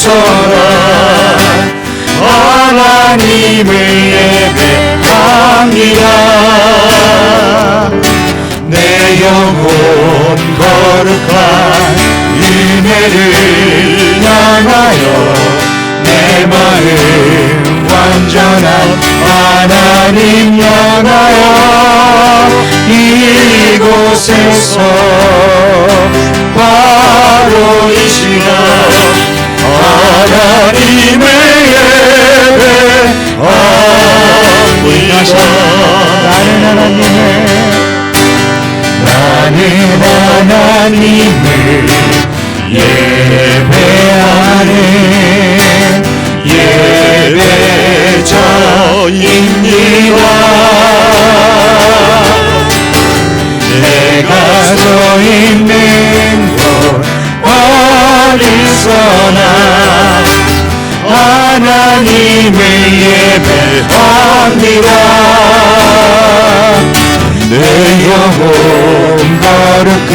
서라 하나님을 예배합니다. 내 영혼 거룩한 은혜를 향하여 내 마음 완전한 하나님 향하여 이곳에서 바로 이 시간 하나님을 예배합니다. 나는 하나님을 예배하는 예배자입니다. 내가 서 있는 곳 어디서나 하나님을 예배합니다. 내 영혼 거룩한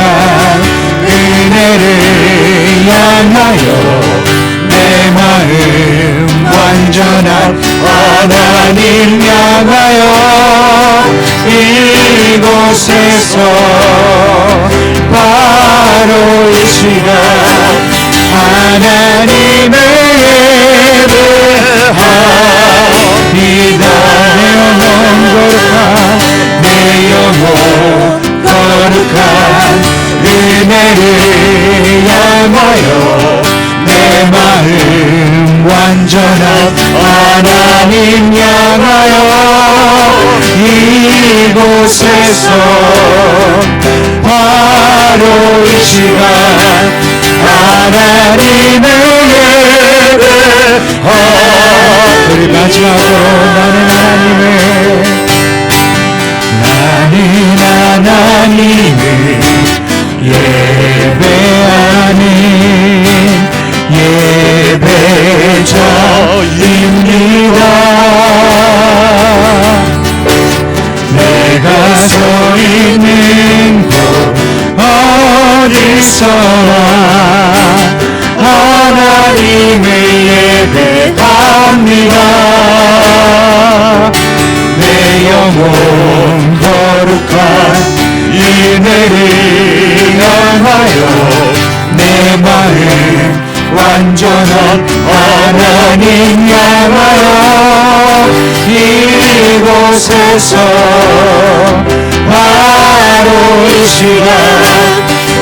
은혜를 향하여 내 마음 완전한 하나님 향하여 이곳에서 바로 이 시간 하나님을 예배합니다. 내 영혼 거룩한 은혜를 향하여 내 마음 완전한 하나님 향하여 이곳에서 바로 이 시간 하나님을 예배합니다. 우리 마지막으로 나는 하나님을 예배하는 예배자입니다. 내가 서 있는 곳 어디서나 하나님을 예배합니다. 내 영혼 거룩한 은혜를 향하여 내 마음 완전한 하나님 향하여 이곳에서 바로 이 시간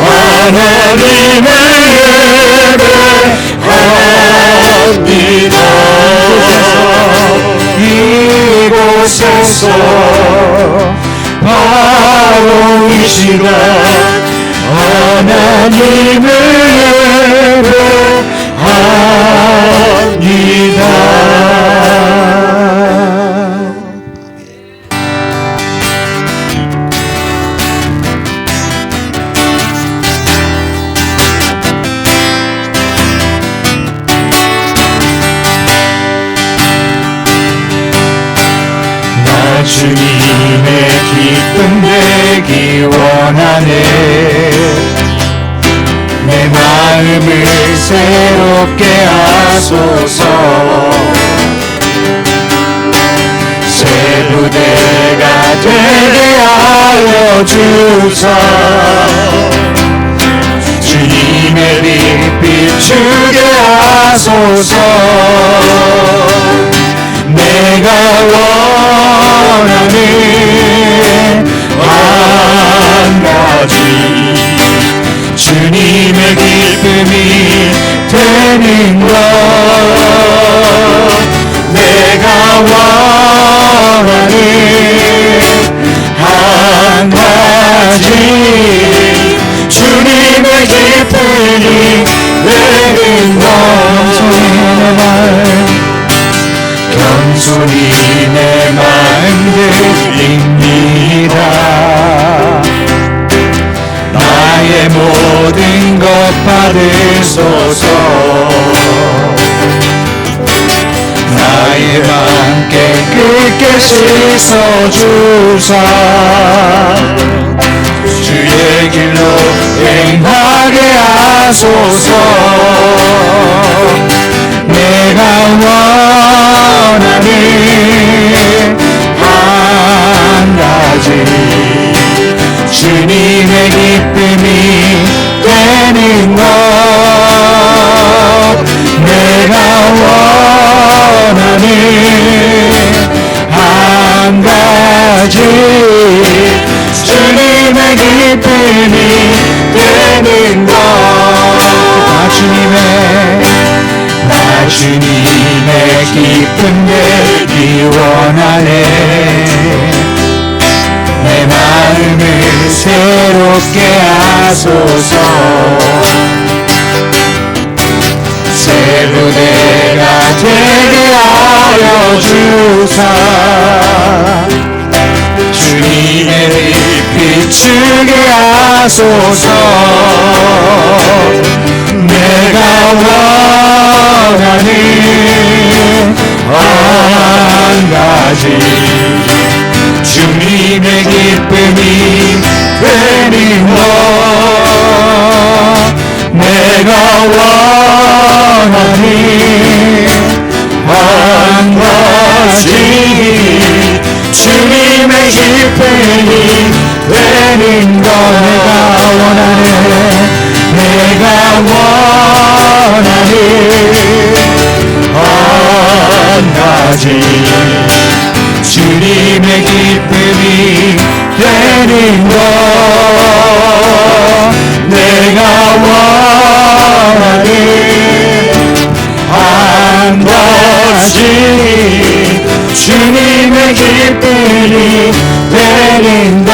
하나님을 예배합니다. 이곳에서 바로 이 시간 하나님을 예배합니다. 주님의 기쁨 되기 원하네. 내 마음을 새롭게 하소서. 새 부대가 되게 하여 주사. 주님의 빛 비추게 하소서. 내가 원하는 한 가지 주님의 기쁨이 되는 것. 내가 원하는 한 가지 주님의 기쁨이 되는 것. 겸손히 내 마음 드립니다. 나의 모든 것 받으소서. 나의 맘 깨끗게 씻어주사. 주의 길로 행하게 하소서. 주님의 기쁨이 되는 것 내가 원하는 한 가지 주님의 기쁨이 되는 것 나 주님의 기쁨 되기 원하네 내 마음을 새롭게 하소서 새 부대가 되게 하여 주사 주님의 빛 비추게 하소서 내가 원하는 한 가지 주님의 기쁨이 되는 것 내가 원하는 한 가지 주님의 기쁨이 되는 것 내가 원하는 한 가지 주님의 기쁨이 되는 것 내가 원하는 한 가지 주님의 기쁨이 되는 것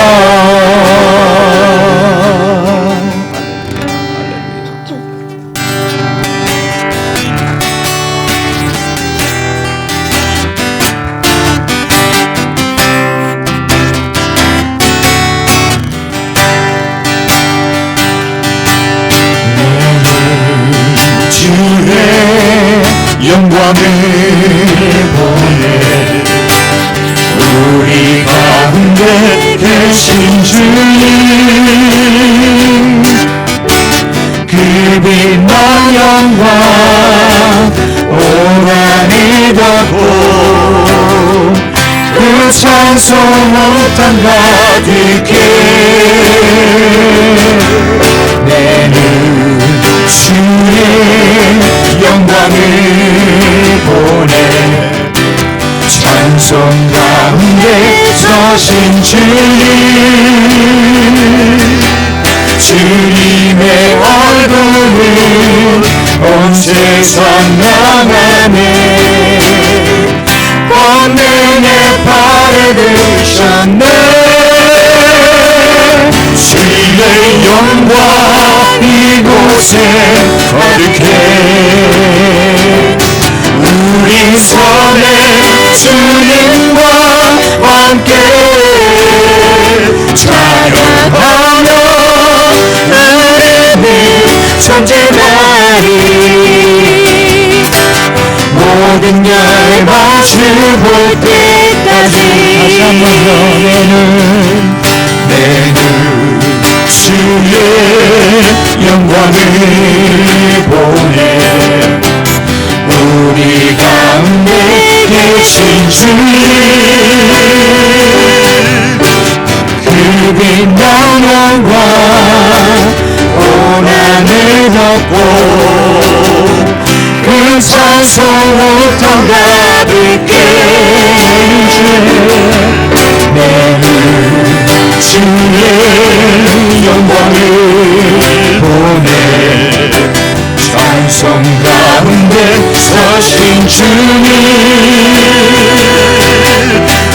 영광을 보내 우리 가운데 계신 주님 그 빛난 영광 온 안에 덮고 그 찬송을 땅 가득해 내 눈 주의 영광을 보내 찬송 가운데 서신 주님의 얼굴을 온 세상 나가네 권능의 발에 드셨네 주의 영광 이곳에 거룩해 우리 손에 주님과 함께 찬양하며 우리는 존재하리 모든 열방 주볼 때까지 다시 한번 내 눈 주의 영광을 보내 우리 가운데 계신 주님 그 빛난 영광 온 안을 덮고 그 찬송을 더 가득해 내 눈 주의 영광을 보내 찬송 가운데 서신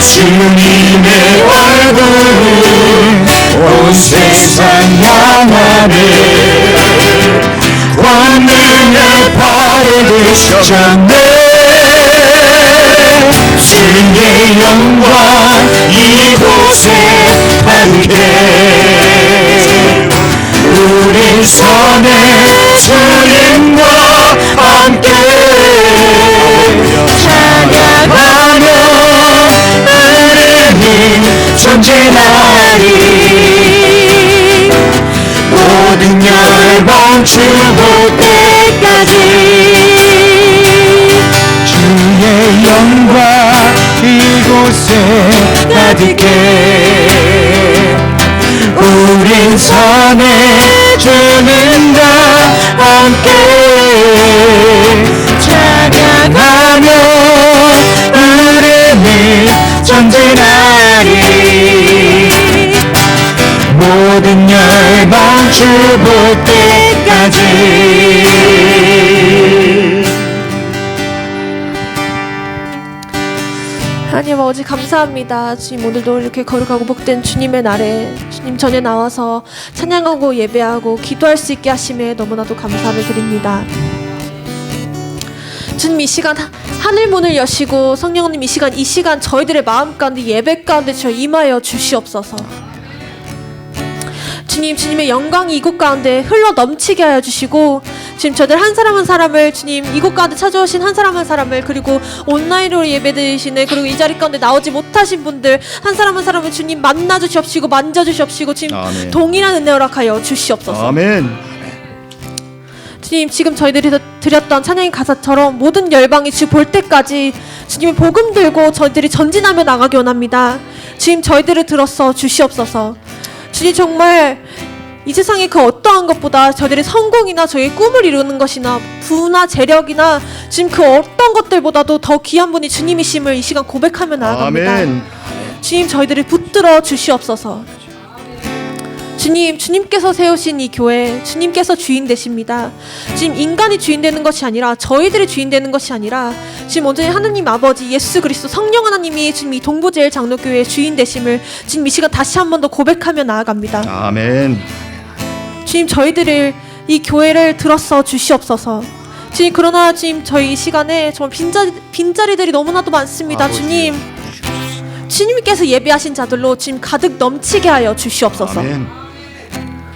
주님의 얼굴을 온 세상 향하네 권능의 발에 드셨네 주의 영광 이곳에 가득해 우리 손에 주님과 함께 찬양하며 우리는 존재하리 모든 열방 주볼 때까지 주의 영광 이곳에 가득해 우린 선해 주님과 함께 찬양하며 우리는 전진하리 모든 열방 주볼 때까지. 하나님 아버지 감사합니다. 주님 오늘도 이렇게 거룩하고 복된 주님의 날에 주님 전에 나와서 찬양하고 예배하고 기도할 수 있게 하심에 너무나도 감사를 드립니다. 주님 이 시간 하늘 문을 여시고 성령님 이 시간 저희들의 마음 가운데 예배 가운데 저 임하여 주시옵소서. 주님 주님의 영광이 이곳 가운데 흘러 넘치게 하여 주시고 지금 저들 한 사람 한 사람을 주님 이곳 가운데 찾아오신 한 사람 한 사람을 그리고 온라인으로 예배드리시는 그리고 이 자리 가운데 나오지 못하신 분들 한 사람 한 사람을 주님 만나 주시옵시고 만져 주시옵시고 지금 아멘. 동일한 은혜 허락하여 주시옵소서. 아멘. 주님 지금 저희들이 드렸던 찬양의 가사처럼 모든 열방이 주 볼 때까지 주님의 복음 들고 저희들이 전진하며 나가기 원합니다. 지금 저희들을 들어서 주시옵소서. 주님 정말 이 세상의 그 어떠한 것보다 저희들의 성공이나 저희의 꿈을 이루는 것이나 부나 재력이나 지금 그 어떤 것들보다도 더 귀한 분이 주님이심을 이 시간 고백하며 나아갑니다. 아멘. 주님 저희들을 붙들어 주시옵소서. 주님께서 세우신 이 교회 주님께서 주인 되십니다. 지금 인간이 주인 되는 것이 아니라 저희들이 주인 되는 것이 아니라 지금 온전히 하나님 아버지 예수 그리스도 성령 하나님이 지금 이 동부제일 장로교회의 주인 되심을 지금 이 시간 다시 한 번 더 고백하며 나아갑니다. 아멘. 주님 저희들을 이 교회를 들어서 주시옵소서. 주님 그러나 지금 저희 이 시간에 정말 빈자리들이 너무나도 많습니다. 주님 주님께서 예배하신 자들로 지금 가득 넘치게 하여 주시옵소서. 아멘.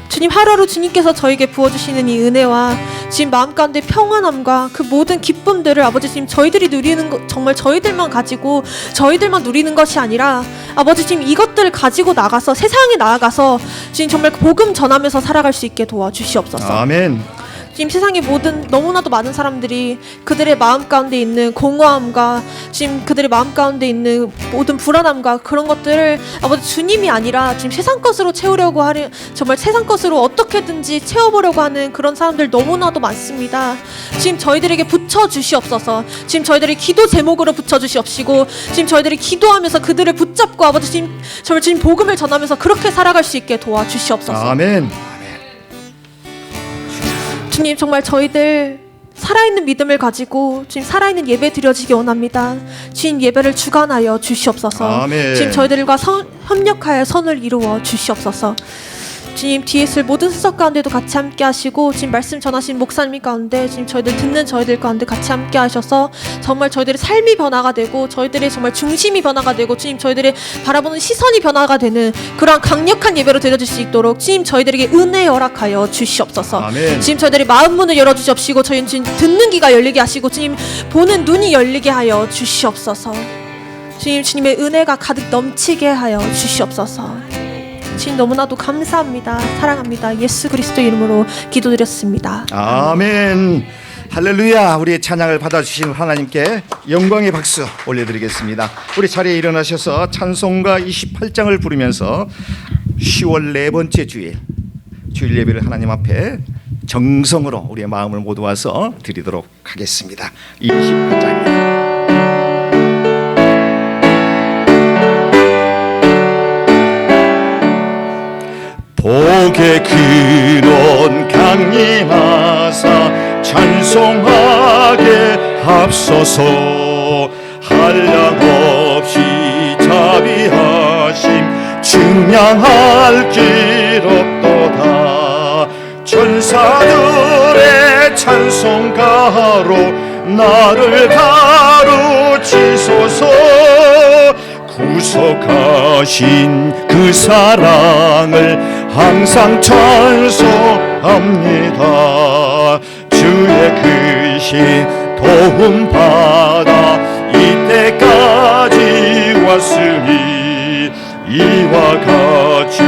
주님 하루하루 주님께서 저에게 부어주시는 이 은혜와 지금 마음 가운데 평안함과 그 모든 기쁨들을 아버지 지금 저희들이 누리는 것 정말 저희들만 가지고 저희들만 누리는 것이 아니라 아버지 지금 이것들을 가지고 나가서 세상에 나아가서 지금 정말 복음 전하면서 살아갈 수 있게 도와주시옵소서. 아멘. 지금 세상에 모든 너무나도 많은 사람들이 그들의 마음 가운데 있는 공허함과 지금 그들의 마음 가운데 있는 모든 불안함과 그런 것들을 아버지 주님이 아니라 지금 세상 것으로 채우려고 하는 정말 세상 것으로 어떻게든지 채워보려고 하는 그런 사람들 너무나도 많습니다. 지금 저희들에게 붙여주시옵소서. 지금 저희들이 기도 제목으로 붙여주시옵시고 지금 저희들이 기도하면서 그들을 붙잡고 아버지 지금 정말 지금 복음을 전하면서 그렇게 살아갈 수 있게 도와주시옵소서. 아멘. 주님 정말 저희들 살아있는 믿음을 가지고 지금 살아있는 예배 드려지기 원합니다. 주님 예배를 주관하여 주시옵소서. 아멘. 지금 저희들과 협력하여 선을 이루어 주시옵소서. 주님 뒤에 있을 모든 수석 가운데도 같이 함께 하시고 지금 말씀 전하신 목사님 가운데 지금 저희들 듣는 저희들 가운데 같이 함께 하셔서 정말 저희들의 삶이 변화가 되고 저희들의 정말 중심이 변화가 되고 주님 저희들의 바라보는 시선이 변화가 되는 그러한 강력한 예배로 드려질 수 있도록 주님 저희들에게 은혜 허락하여 주시옵소서. 아멘. 지금 저희들의 마음 문을 열어주시옵시고 저희는 지금 듣는 귀가 열리게 하시고 주님 보는 눈이 열리게 하여 주시옵소서. 주님의 은혜가 가득 넘치게 하여 주시옵소서. 주님 너무나도 감사합니다. 사랑합니다. 예수 그리스도 이름으로 기도드렸습니다. 아멘. 할렐루야. 우리의 찬양을 받아주신 하나님께 영광의 박수 올려드리겠습니다. 우리 자리에 일어나셔서 찬송가 28장을 부르면서 10월 네 번째 주일 예배를 하나님 앞에 정성으로 우리의 마음을 모두와서 드리도록 하겠습니다. 28장입니다. 복의 근원 강림하사 찬송하게 합소서. 한량없이 자비하심 증량할 길 없도다. 천사들의 찬송가로 나를 가르치소서. 구속하신 그 사랑을 항상 찬송합니다. 주의 크신 도움 받아 이때까지 왔으니 이와 같이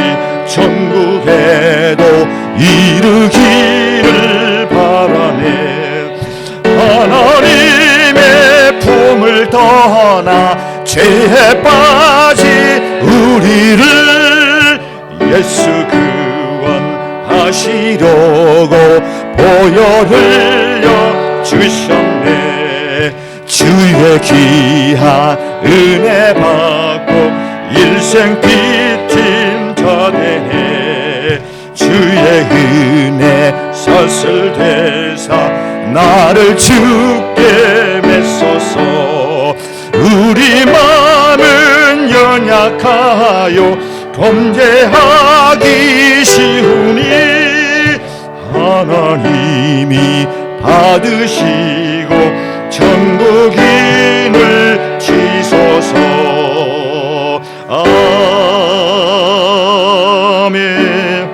천국에도 이르기를 바라네. 하나님의 품을 떠나 죄에 빠진 우리를 예수 주시려고 보혈 흘려 주셨네. 주의 귀한 은혜 받고 일생 빚진 자 되네. 주의 은혜 사슬 대사 나를 주께 맺소서. 우리 마음은 연약하여 범죄하기 쉬우니 하나님이 받으시고 천국인을 지소서. 아멘.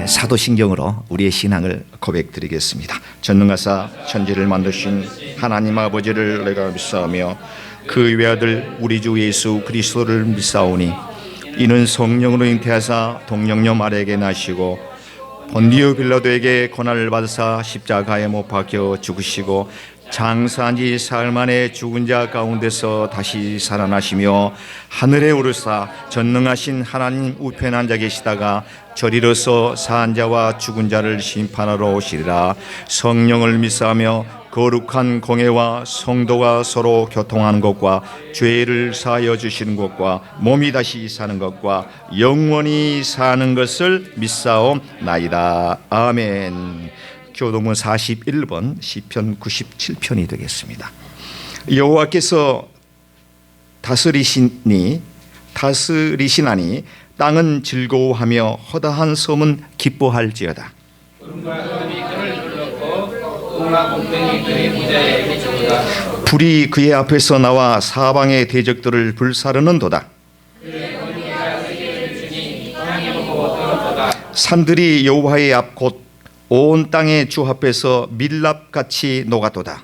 사도신경으로 우리의 신앙을 고백드리겠습니다. 전능하사 천지를 만드신 하나님 아버지를 내가 믿사오며 그 외아들 우리 주 예수 그리스도를 믿사오니 이는 성령으로 잉태하사 동정녀 마리아에게 나시고 본디오 빌라도에게 고난을 받으사 십자가에 못 박혀 죽으시고 장사한 지 사흘 만에 죽은 자 가운데서 다시 살아나시며 하늘에 오르사 전능하신 하나님 우편에 앉아 계시다가 저리로서 사한 자와 죽은 자를 심판하러 오시리라. 성령을 믿사하며 거룩한 공회와 성도가 서로 교통하는 것과 죄를 사하여 주시는 것과 몸이 다시 사는 것과 영원히 사는 것을 믿사옵나이다. 아멘. 교도문 41번 시편 97편이 되겠습니다. 여호와께서 다스리시나니 땅은 즐거워하며 허다한 섬은 기뻐할지어다. 불이 그의 앞에서 나와 사방의 대적들을 불사르는도다. 산들이 여호와의 앞 곧 온 땅의 주 앞에서 밀랍같이 녹아도다.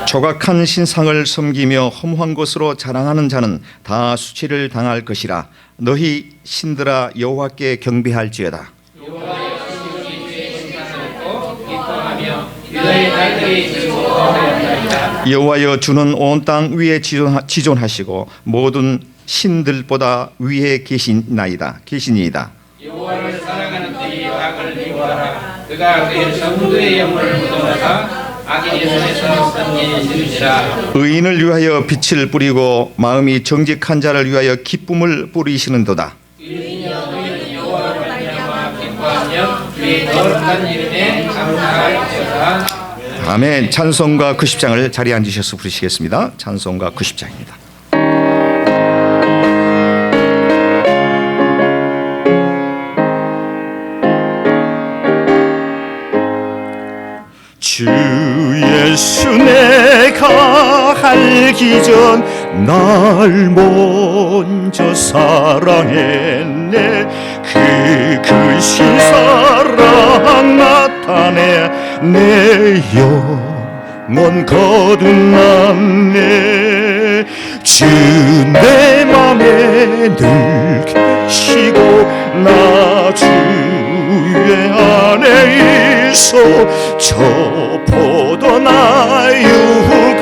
조각한 신상을 섬기며 허무한 것으로 자랑하는 자는 다 수치를 당할 것이라. 너희 신들아 여호와께 경배할지어다. 여호와여 주는 온 땅 위에 지존하시고 모든 신들보다 위에 계시니이다. 여호와를 사랑하는 너희 악을 미워하라. 그가 그의 성도의 영혼을 묻어나가 악인의 손에서 던진 이르시라. 의인을 위하여 빛을 뿌리고 마음이 정직한 자를 위하여 기쁨을 뿌리시는도다. 의인이여 너희는 여호와를 말미암아 기뻐하며 그의 거룩한 이름에 감사할지어다. 아멘. 찬송가 90장을 자리에 앉으셔서 부르시겠습니다. 찬송가 90장입니다. 주 예수 내가 알기 전 날 먼저 사랑했네. 그 크신 사랑 나타내 내 영혼 거듭났네. 주 내 맘에 늘 계시고 나 주의 안에 있어 저 포도나유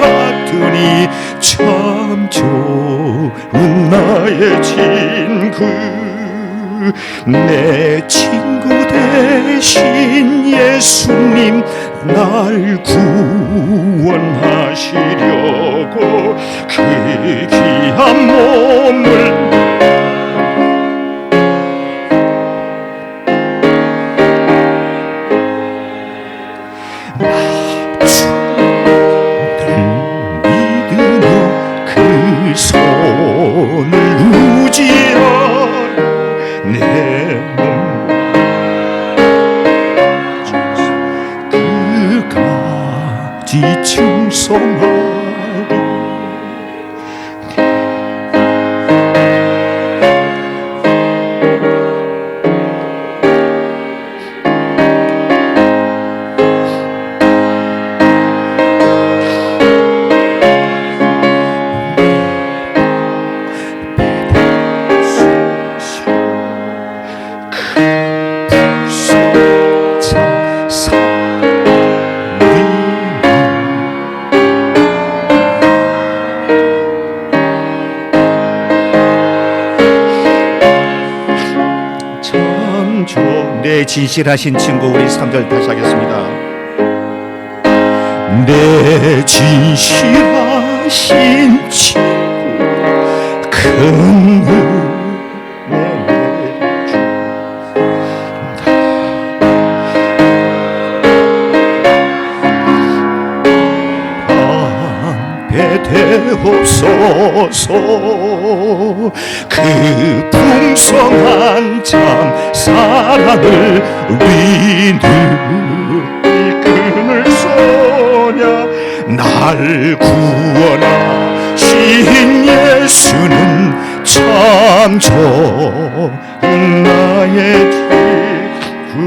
같으니 참 좋은 나의 친구. 내 친구 대신 예수님 날 구원하시려고 그 귀한 몸을 손을 의지하여 내 몸 그까지 충성하리. 주 내 진실하신 친구 우리 3절 다시 하겠습니다. 내 진실하신 친구 큰 은혜 주 배되옵소서 그 풍성한 참 사랑을 우리 늘 이끌 소냐 날 구원하신 예수는 참 좋은 나의 친구.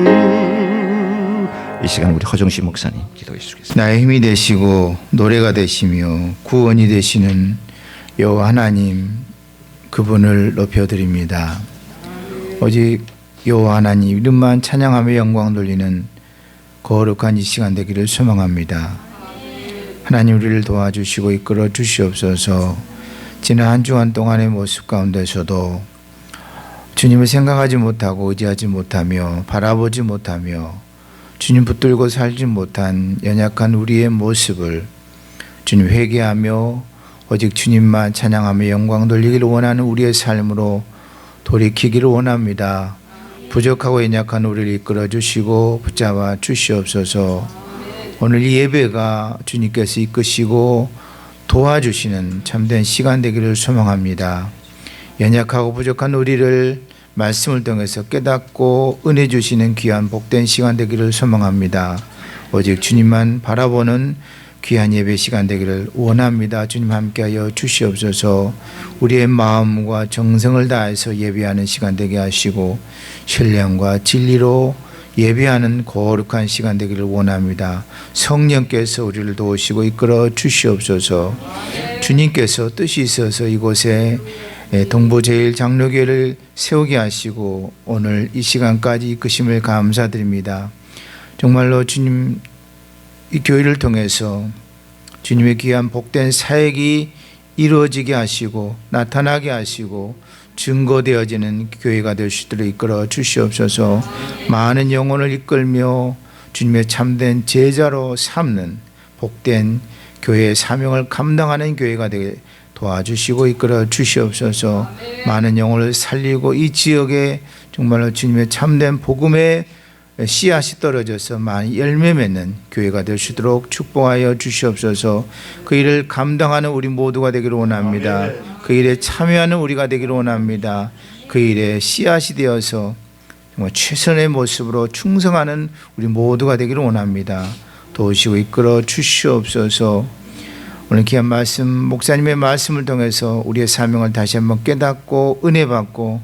이 시간 우리 허정식 목사님 기도해 주시겠습니다. 나의 힘이 되시고 노래가 되시며 구원이 되시는 여호와 하나님, 그분을 높여드립니다. 오직 여호와 하나님 이름만 찬양하며 영광 돌리는 거룩한 이 시간 되기를 소망합니다. 하나님, 우리를 도와주시고 이끌어 주시옵소서. 지난 한 주간 동안의 모습 가운데서도 주님을 생각하지 못하고 의지하지 못하며 바라보지 못하며 주님 붙들고 살지 못한 연약한 우리의 모습을 주님 회개하며 오직 주님만 찬양하며 영광 돌리기를 원하는 우리의 삶으로 돌이키기를 원합니다. 부족하고 연약한 우리를 이끌어 주시고 붙잡아 주시옵소서. 오늘 이 예배가 주님께서 이끄시고 도와주시는 참된 시간 되기를 소망합니다. 연약하고 부족한 우리를 말씀을 통해서 깨닫고 은혜 주시는 귀한 복된 시간 되기를 소망합니다. 오직 주님만 바라보는 귀한 예배 시간 되기를 원합니다. 주님 함께하여 주시옵소서. 우리의 마음과 정성을 다해서 예배하는 시간 되게 하시고 신령과 진리로 예배하는 거룩한 시간 되기를 원합니다. 성령께서 우리를 도우시고 이끌어 주시옵소서. 주님께서 뜻이 있어서 이곳에 동부제일장로교회를 세우게 하시고 오늘 이 시간까지 이끄심을 감사드립니다. 정말로 주님, 이 교회를 통해서 주님의 귀한 복된 사역이 이루어지게 하시고 나타나게 하시고 증거되어지는 교회가 될 수 있도록 이끌어 주시옵소서. 많은 영혼을 이끌며 주님의 참된 제자로 삼는 복된 교회의 사명을 감당하는 교회가 되게 도와주시고 이끌어 주시옵소서. 많은 영혼을 살리고 이 지역에 정말로 주님의 참된 복음의 씨앗이 떨어져서 많이 열매 맺는 교회가 될 수 있도록 축복하여 주시옵소서. 그 일을 감당하는 우리 모두가 되기를 원합니다. 그 일에 참여하는 우리가 되기를 원합니다. 그 일에 씨앗이 되어서 정말 최선의 모습으로 충성하는 우리 모두가 되기를 원합니다. 도우시고 이끌어 주시옵소서. 오늘 귀한 말씀, 목사님의 말씀을 통해서 우리의 사명을 다시 한번 깨닫고 은혜 받고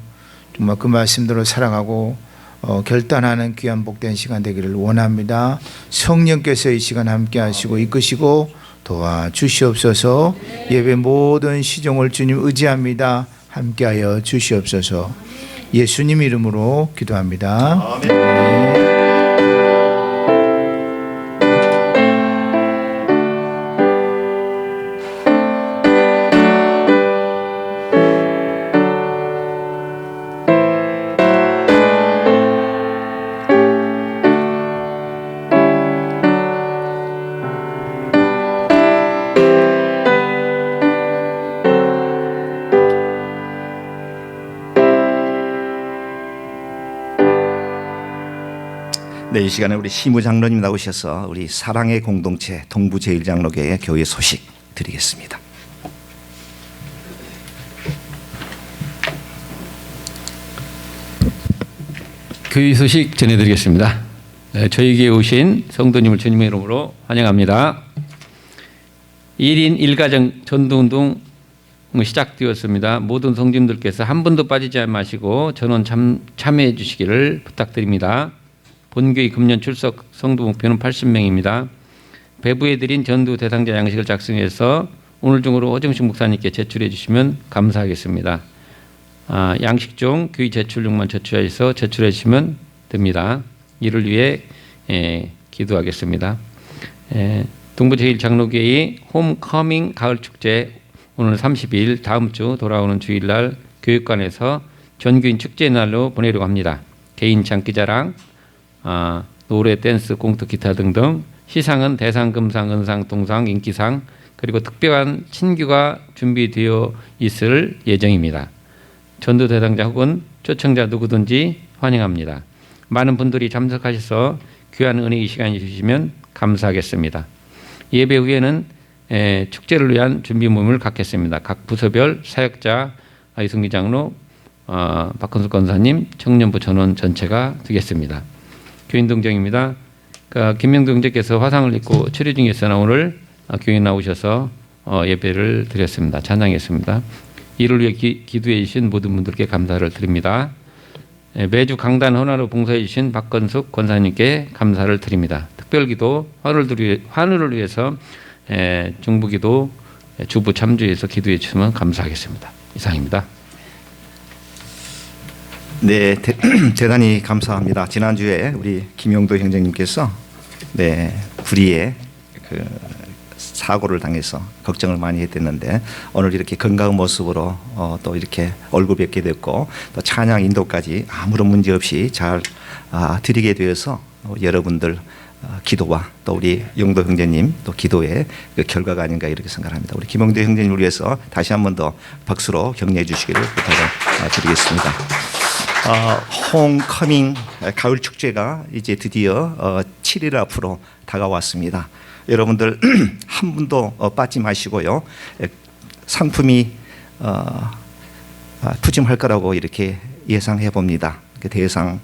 정말 그 말씀대로 살아가고 결단하는 귀한 복된 시간 되기를 원합니다. 성령께서 이 시간 함께 하시고 이끄시고 도와주시옵소서. 예배 모든 시종을 주님 의지합니다. 함께하여 주시옵소서. 예수님 이름으로 기도합니다. 아멘. 네, 이 시간에 우리 시무 장로님 나오셔서 우리 사랑의 공동체 동부제일장로교회 교회 소식 드리겠습니다. 교회 소식 전해드리겠습니다. 저희 교회에 오신 성도님을 주님의 이름으로 환영합니다. 1인 1가정 전도운동 시작되었습니다. 모든 성도님들께서 한 분도 빠지지 마시고 전원 참여해 주시기를 부탁드립니다. 본교회 금년 출석 성도 목표는 80명입니다. 배부해드린 전도 대상자 양식을 작성해서 오늘 중으로 허정식 목사님께 제출해 주시면 감사하겠습니다. 양식 중 교회 제출용만 제출해서 제출해 주시면 됩니다. 이를 위해 기도하겠습니다. 동부제일장로교회 홈커밍 가을축제 오늘 30일 다음 주 돌아오는 주일날 교육관에서 전교인 축제 날로 보내려고 합니다. 개인 장기자랑, 노래, 댄스, 공투, 기타 등등. 시상은 대상, 금상, 은상, 동상, 인기상 그리고 특별한 친규가 준비되어 있을 예정입니다. 전도 대상자 혹은 초청자 누구든지 환영합니다. 많은 분들이 참석하셔서 귀한 은혜의 시간이 주시면 감사하겠습니다. 예배 후에는 축제를 위한 준비 모임을 갖겠습니다. 각 부서별 사역자, 이승기 장로, 박건숙 권사님, 청년부 전원 전체가 되겠습니다. 교인 동정입니다. 김명도 형제께서 화상을 입고 치료 중에 있으나 오늘 교회 나오셔서 예배를 드렸습니다. 찬양했습니다. 이를 위해 기도해 주신 모든 분들께 감사를 드립니다. 매주 강단 헌화로 봉사해 주신 박건숙 권사님께 감사를 드립니다. 특별기도 환우를 위해서 중부기도 주부 참조해서 기도해 주시면 감사하겠습니다. 이상입니다. 네, 대단히 감사합니다. 지난주에 우리 김용도 형제님께서 불의의 그 사고를 당해서 걱정을 많이 했댔는데 오늘 이렇게 건강한 모습으로 또 이렇게 얼굴 뵙게 됐고 또 찬양 인도까지 아무런 문제 없이 잘 드리게 되어서 여러분들 기도와 또 우리 용도 형제님 또 기도의 그 결과가 아닌가 이렇게 생각합니다. 우리 김용도 형제님을 위해서 다시 한 번 더 박수로 격려해 주시기를 부탁을 드리겠습니다. 홈커밍 가을 축제가 이제 드디어 7일 앞으로 다가왔습니다. 여러분들 한 분도 빠지 마시고요. 상품이 푸짐할 거라고 이렇게 예상해 봅니다. 대상,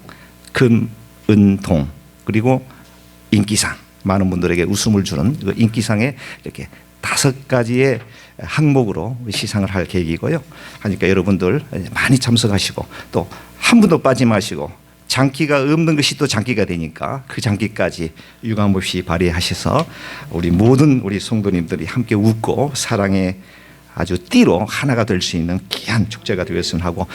금, 은, 동 그리고 인기상 많은 분들에게 웃음을 주는 그 인기상에 이렇게 5가지의 항목으로 시상을 할 계획이고요. 하니까 여러분들 많이 참석하시고 또 한 분도 빠지 마시고 장기가 없는 것이 또 장기가 되니까 그 장기까지 유감없이 발휘하셔서 우리 모든 우리 성도님들이 함께 웃고 사랑의 아주 띠로 하나가 될 수 있는 귀한 축제가 되었으면 하고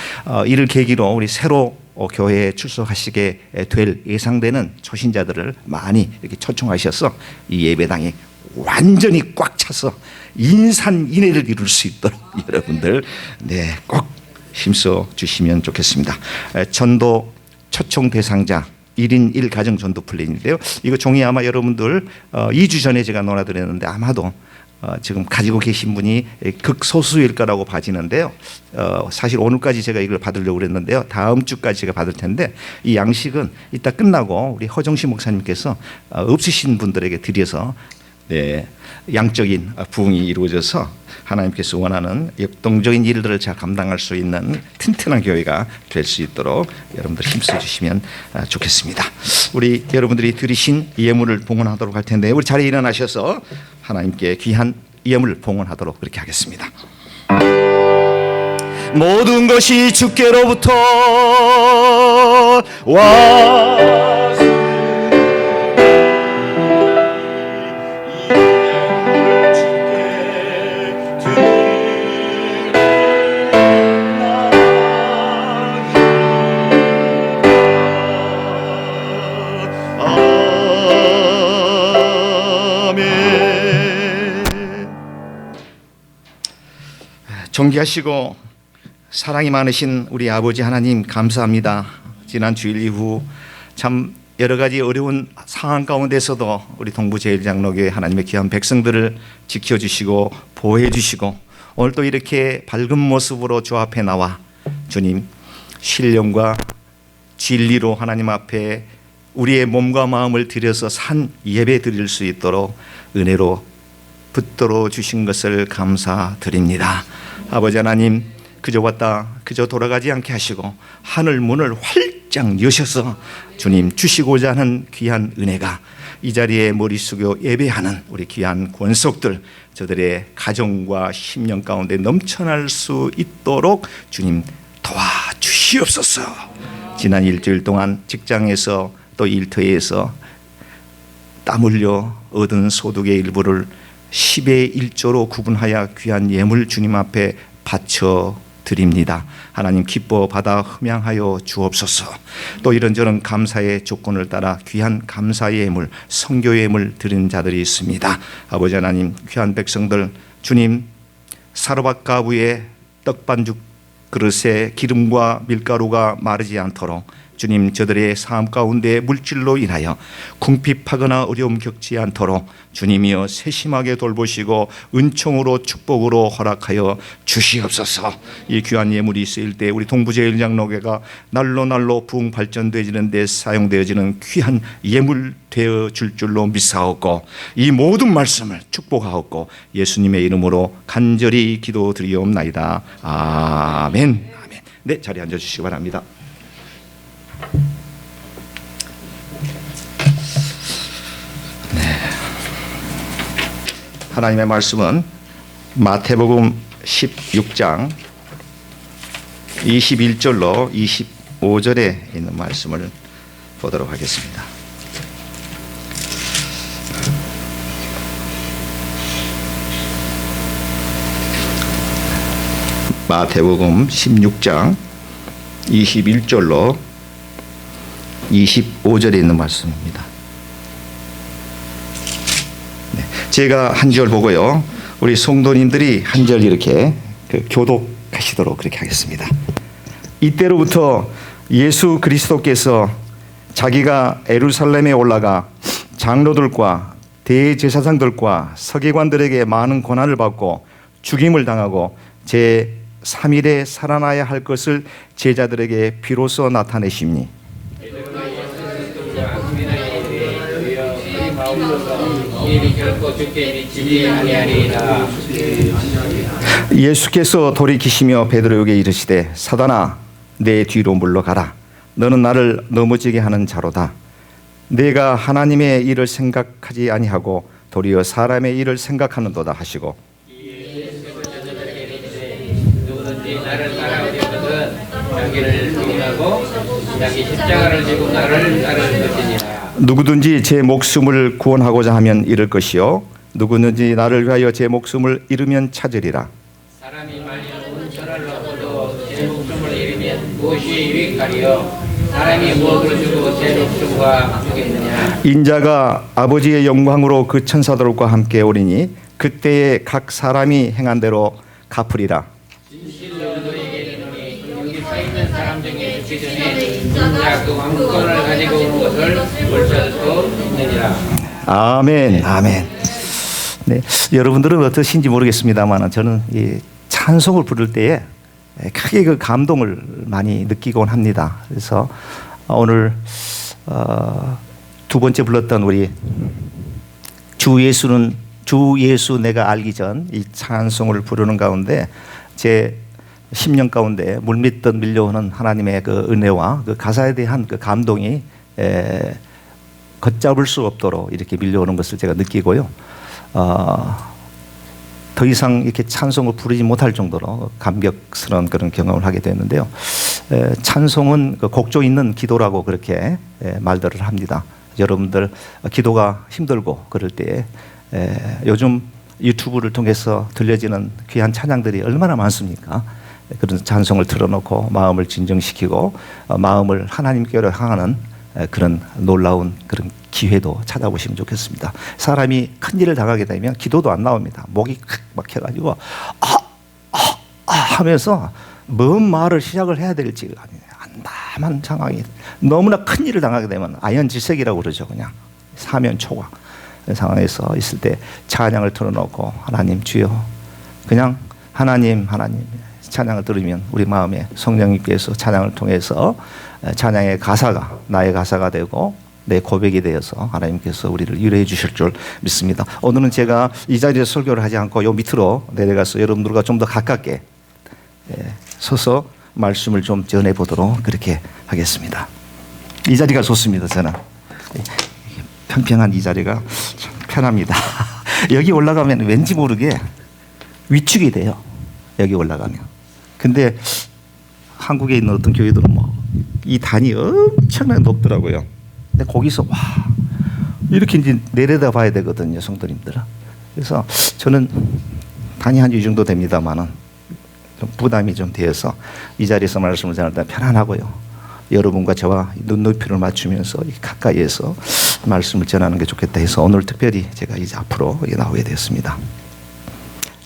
이를 계기로 우리 새로 교회에 출석하시게 될 예상되는 초신자들을 많이 이렇게 초청하셔서 이 예배당이 완전히 꽉 차서 인산인해를 이룰 수 있도록 여러분들 꼭 힘써 주시면 좋겠습니다. 전도 초청 대상자 1인 1가정 전도 플랜인데요. 이거 종이 아마 여러분들 2주 전에 제가 논하드렸는데 아마도 지금 가지고 계신 분이 극소수일 거라고 봐지는데요. 사실 오늘까지 제가 이걸 받으려고 그랬는데요. 다음 주까지 제가 받을 텐데 이 양식은 이따 끝나고 우리 허정시 목사님께서 없으신 분들에게 드려서 양적인 부흥이 이루어져서 하나님께서 원하는 역동적인 일들을 잘 감당할 수 있는 튼튼한 교회가 될 수 있도록 여러분들 힘써 주시면 좋겠습니다. 우리 여러분들이 드리신 예물을 봉헌하도록 할 텐데 우리 자리에 일어나셔서 하나님께 귀한 예물 봉헌하도록 그렇게 하겠습니다. 모든 것이 주께로부터 와 존귀하시고 사랑이 많으신 우리 아버지 하나님 감사합니다. 지난 주일 이후 참 여러 가지 어려운 상황 가운데서도 우리 동부제일장로교회 하나님의 귀한 백성들을 지켜주시고 보호해주시고 오늘 또 이렇게 밝은 모습으로 주 앞에 나와 주님 신령과 진리로 하나님 앞에 우리의 몸과 마음을 들여서 산 예배 드릴 수 있도록 은혜로 붙들어 주신 것을 감사드립니다. 아버지 하나님 그저 왔다 그저 돌아가지 않게 하시고 하늘 문을 활짝 여셔서 주님 주시고자 하는 귀한 은혜가 이 자리에 머리 숙여 예배하는 우리 귀한 권속들 저들의 가정과 심령 가운데 넘쳐날 수 있도록 주님 도와주시옵소서. 지난 일주일 동안 직장에서 또 일터에서 땀 흘려 얻은 소득의 일부를 10의 1조로 구분하여 귀한 예물 주님 앞에 바쳐 드립니다. 하나님 기뻐 받아 흠양하여 주옵소서. 또 이런저런 감사의 조건을 따라 귀한 감사의 예물, 성교의 예물 드린 자들이 있습니다. 아버지 하나님 귀한 백성들 주님 사르밧 가부의 떡반죽 그릇에 기름과 밀가루가 마르지 않도록 주님, 저들의 삶 가운데 물질로 인하여 궁핍하거나 어려움 겪지 않도록 주님이여 세심하게 돌보시고 은총으로 축복으로 허락하여 주시옵소서. 이 귀한 예물이 쓰일 때 우리 동부제일장로교회가 날로 부흥 발전되어지는 데 사용되어지는 귀한 예물 되어 줄 줄로 믿사옵고 이 모든 말씀을 축복하옵고 예수님의 이름으로 간절히 기도드리옵나이다. 아멘. 아멘. 네, 자리에 앉아주시기 바랍니다. 하나님의 말씀은 마태복음 16장 21절로 25절에 있는 말씀을 보도록 하겠습니다. 마태복음 16장 21절로 25절에 있는 말씀입니다. 네, 제가 한 절 보고요, 우리 성도님들이 한 절 이렇게 교독하시도록 그렇게 하겠습니다. 이때로부터 예수 그리스도께서 자기가 예루살렘에 올라가 장로들과 대제사장들과 서기관들에게 많은 고난을 받고 죽임을 당하고 제3일에 살아나야 할 것을 제자들에게 비로소 나타내심니 예수께서 돌이키시며 베드로에게 이르시되 사단아 내 뒤로 물러가라. 너는 나를 넘어지게 하는 자로다. 내가 하나님의 일을 생각하지 아니하고 도리어 사람의 일을 생각하는도다 하시고 누구든지 나를 따라오려거든 자기를 부인하고 자기 십자가를 지고 나를 따를 것이니라. 누구든지 제 목숨을 구원하고자 하면 잃을 것이요 누구든지 나를 위하여 제 목숨을 잃으면 찾으리라. 사람이 만일 온 천하를 얻어도 제 목숨을 잃으면 무엇이 유익하리요? 사람이 무엇을 주고 제 목숨과 주겠느냐? 인자가 아버지의 영광으로 그 천사들과 함께 오리니 그때에 각 사람이 행한 대로 갚으리라. 진실로 너희에게 이르노니 여기 서 있는 사람 중에 죽기 전에 인자 그 왕권을 가지고 오는 것을 볼 수도 있느니라. 아멘. 아멘. 네, 여러분들은 어떠신지 모르겠습니다만 저는 이 찬송을 부를 때에 크게 그 감동을 많이 느끼곤 합니다. 그래서 오늘 두 번째 불렀던 우리 주 예수 내가 알기 전 이 찬송을 부르는 가운데 제 10년 가운데 물밀듯 밀려오는 하나님의 그 은혜와 그 가사에 대한 그 감동이 걷잡을 수 없도록 이렇게 밀려오는 것을 제가 느끼고요. 더 이상 이렇게 찬송을 부르지 못할 정도로 감격스러운 그런 경험을 하게 됐는데요. 찬송은 그 곡조 있는 기도라고 그렇게 말들을 합니다. 여러분들 기도가 힘들고 그럴 때 요즘 유튜브를 통해서 들려지는 귀한 찬양들이 얼마나 많습니까? 그런 찬송을 틀어놓고 마음을 진정시키고 마음을 하나님께로 향하는 그런 놀라운 그런 기회도 찾아보시면 좋겠습니다. 사람이 큰 일을 당하게 되면 기도도 안 나옵니다. 목이 막혀가지고 하면서 뭔 말을 시작을 해야 될지 안담한 상황이 너무나 큰 일을 당하게 되면 아연질색이라고 그러죠. 그냥 사면초가 상황에서 있을 때 찬양을 틀어놓고 하나님 주여 그냥 하나님 찬양을 들으면 우리 마음에 성령님께서 찬양을 통해서 찬양의 가사가 나의 가사가 되고 내 고백이 되어서 하나님께서 우리를 위로해 주실 줄 믿습니다. 오늘은 제가 이 자리에서 설교를 하지 않고 요 밑으로 내려가서 여러분들과 좀 더 가깝게 서서 말씀을 좀 전해 보도록 그렇게 하겠습니다. 이 자리가 좋습니다. 저는 평평한 이 자리가 참 편합니다. 여기 올라가면 왠지 모르게 위축이 돼요. 여기 올라가면. 근데 한국에 있는 어떤 교회들은 뭐 이 단이 엄청나게 높더라고요. 근데 거기서 와 이렇게 이제 내려다 봐야 되거든요, 성도님들은. 그래서 저는 단이 한 이 정도 됩니다만은 좀 부담이 좀 되어서 이 자리에서 말씀을 전할 때 편안하고요. 여러분과 저와 눈높이를 맞추면서 가까이에서 말씀을 전하는 게 좋겠다 해서 오늘 특별히 제가 이제 앞으로 나오게 되었습니다.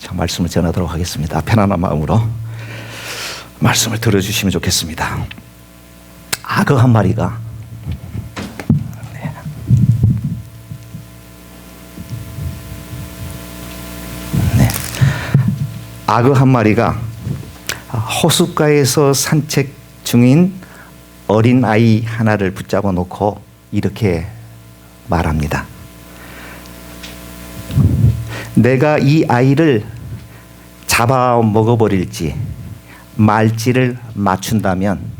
자, 말씀을 전하도록 하겠습니다. 편안한 마음으로 말씀을 들어주시면 좋겠습니다. 악어 한 마리가 악어 한 마리가 호숫가에서 산책 중인 어린 아이 하나를 붙잡아 놓고 이렇게 말합니다. 내가 이 아이를 잡아 먹어버릴지 말지를 맞춘다면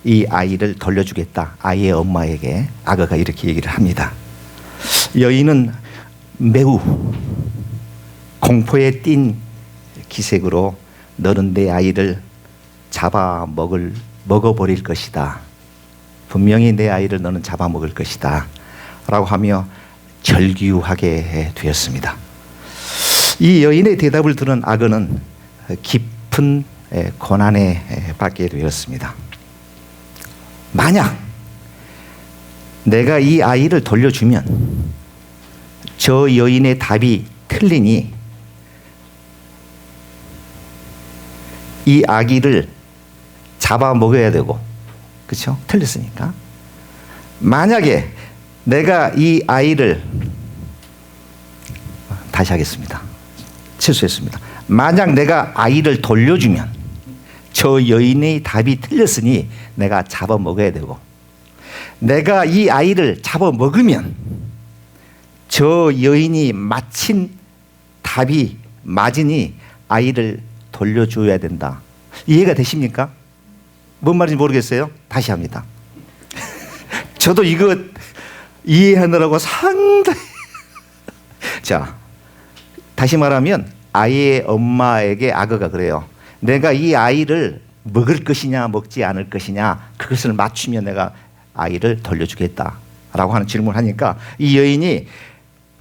이 아이를 돌려주겠다. 아이의 엄마에게 악어가 이렇게 얘기를 합니다. 여인은 매우 공포에 띈 기색으로 너는 내 아이를 잡아 먹어버릴 것이다. 분명히 내 아이를 너는 잡아먹을 것이다. 라고 하며 절규하게 되었습니다. 이 여인의 대답을 들은 악어는 깊은 고난에 빠지게 되었습니다. 만약 내가 이 아이를 돌려주면 저 여인의 답이 틀리니 이 아기를 잡아먹어야 되고, 그렇죠? 틀렸으니까. 만약에 내가 이 아이를 다시 하겠습니다. 실수했습니다. 만약 내가 아이를 돌려주면 저 여인의 답이 틀렸으니 내가 잡아먹어야 되고, 내가 이 아이를 잡아먹으면 저 여인이 맞힌 답이 맞으니 아이를 돌려줘야 된다. 이해가 되십니까? 뭔 말인지 모르겠어요? 다시 합니다. 저도 이거 이해하느라고 상당히 자, 다시 말하면 아이의 엄마에게 악어가 그래요. 내가 이 아이를 먹을 것이냐 먹지 않을 것이냐 그것을 맞추면 내가 아이를 돌려주겠다 라고 하는 질문을 하니까 이 여인이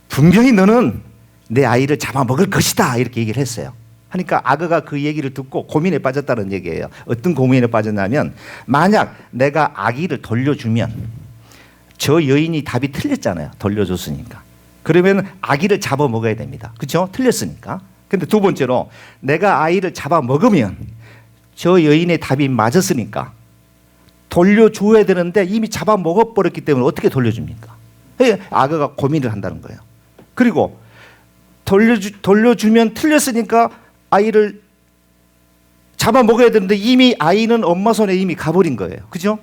분명히 너는 내 아이를 잡아먹을 것이다 이렇게 얘기를 했어요. 하니까 악어가 그 얘기를 듣고 고민에 빠졌다는 얘기예요. 어떤 고민에 빠졌냐면 만약 내가 아기를 돌려주면 저 여인이 답이 틀렸잖아요. 돌려줬으니까. 그러면 아기를 잡아먹어야 됩니다. 그렇죠? 틀렸으니까. 근데 두 번째로 내가 아이를 잡아먹으면 저 여인의 답이 맞았으니까 돌려줘야 되는데 이미 잡아먹어버렸기 때문에 어떻게 돌려줍니까? 악어가 고민을 한다는 거예요. 그리고 돌려주면 틀렸으니까 아이를 잡아먹어야 되는데 이미 아이는 엄마 손에 이미 가버린 거예요. 그죠?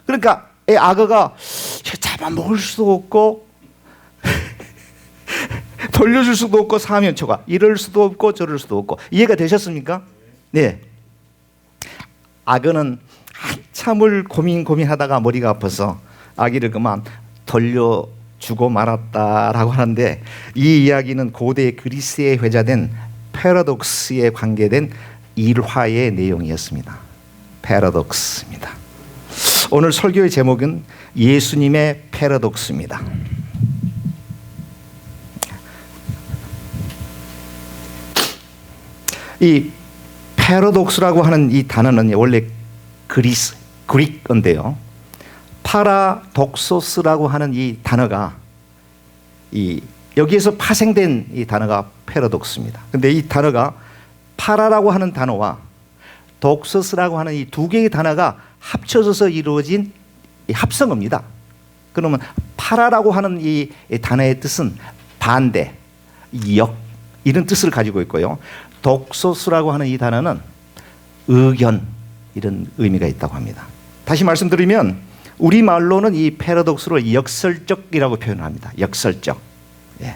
그러니까 악어가 잡아먹을 수도 없고 돌려줄 수도 없고 사면초가 이럴 수도 없고 저럴 수도 없고. 이해가 되셨습니까? 네. 악어는 한참을 고민하다가 머리가 아파서 아기를 그만 돌려주고 말았다라고 하는데 이 이야기는 고대 그리스에 회자된 패러독스에 관계된 일화의 내용이었습니다. 패러독스입니다. 오늘 설교의 제목은 예수님의 패러독스입니다. 이 패러독스라고 하는 이 단어는 원래 그리스어인데요. 파라독소스라고 하는 이 단어가 여기에서 파생된 이 단어가 패러독스입니다. 근데 이 단어가 파라라고 하는 단어와 독소스라고 하는 이 두 개의 단어가 합쳐져서 이루어진 이 합성어입니다. 그러면 파라라고 하는 이 단어의 뜻은 반대, 역 이런 뜻을 가지고 있고요. 독소스라고 하는 이 단어는 의견 이런 의미가 있다고 합니다. 다시 말씀드리면 우리말로는 이 패러독스를 역설적이라고 표현합니다. 역설적. 예.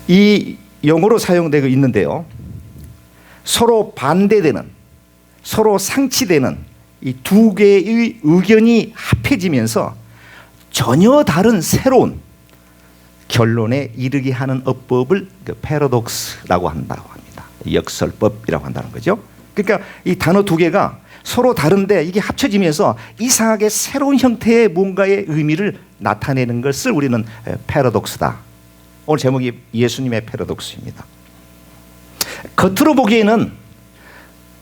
이 용어로 사용되고 있는데요. 서로 반대되는, 서로 상치되는 이 두 개의 의견이 합해지면서 전혀 다른 새로운 결론에 이르게 하는 어법을 패러독스라고 한다고 합니다. 역설법이라고 한다는 거죠. 그러니까 이 단어 두 개가 서로 다른데 이게 합쳐지면서 이상하게 새로운 형태의 뭔가의 의미를 나타내는 것을 우리는 패러독스다. 오늘 제목이 예수님의 패러독스입니다. 겉으로 보기에는